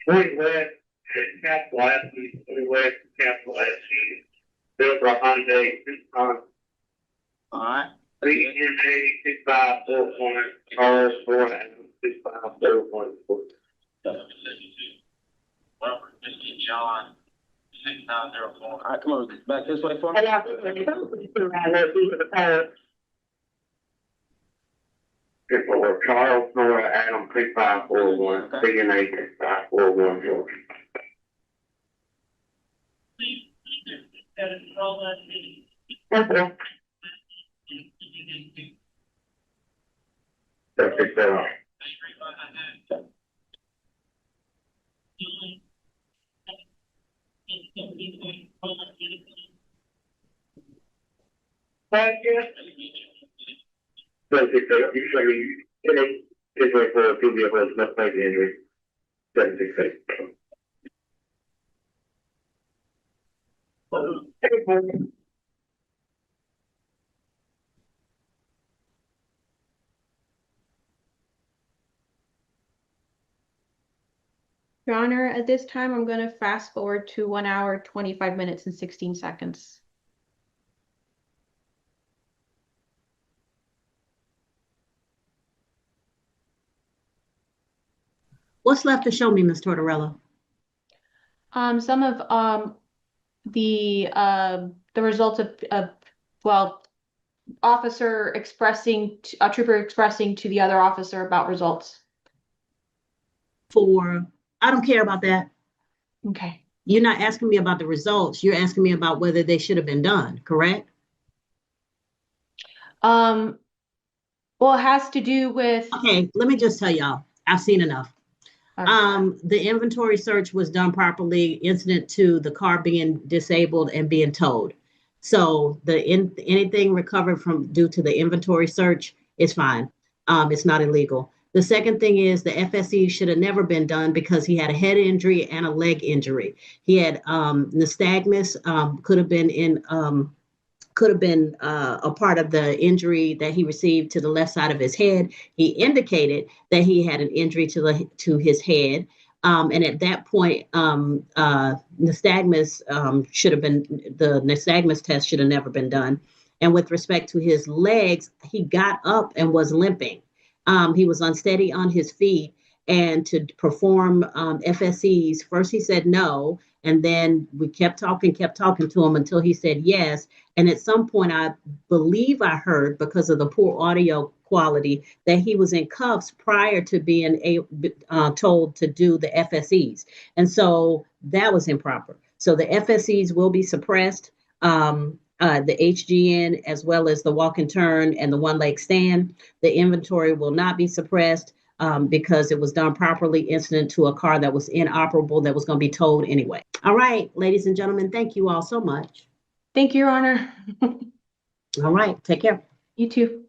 Point west, capital S, point west, capital S, built for Hyundai, Tucson.
All right.
38541, Charles, Florida, 65014.
Robert, Mr. John, 6904. All right, come on, back this way for me.
For Charles, Florida, Adam, 3541, CNA, 6541, Georgia. Okay. That's it, Thank you. Usually, it's like for a two vehicles, not like the injury. 768.
Your Honor, at this time, I'm going to fast forward to 1 hour, 25 minutes and 16 seconds.
What's left to show me, Ms. Tortorella?
Some of the results of well, officer expressing, a trooper expressing to the other officer about results.
I don't care about that.
Okay.
You're not asking me about the results. You're asking me about whether they should have been done, correct?
Well, it has to do with.
Okay, let me just tell y'all, I've seen enough. The inventory search was done properly, incident to the car being disabled and being towed. So anything recovered from due to the inventory search is fine. It's not illegal. The second thing is the FSE should have never been done because he had a head injury and a leg injury. He had nystagmus, could have been a part of the injury that he received to the left side of his head. He indicated that he had an injury to his head. And at that point, nystagmus the nystagmus test should have never been done. And with respect to his legs, he got up and was limping. He was unsteady on his feet, and to perform FSEs, first he said no, and then we kept talking to him until he said yes. And at some point, I believe I heard, because of the poor audio quality, that he was in cuffs prior to being told to do the FSEs. And so that was improper. So the FSEs will be suppressed. The HGN, as well as the walk and turn and the one leg stand, the inventory will not be suppressed because it was done properly, incident to a car that was inoperable, that was going to be towed anyway. All right, ladies and gentlemen, thank you all so much.
Thank you, Your Honor.
All right, take care.
You too.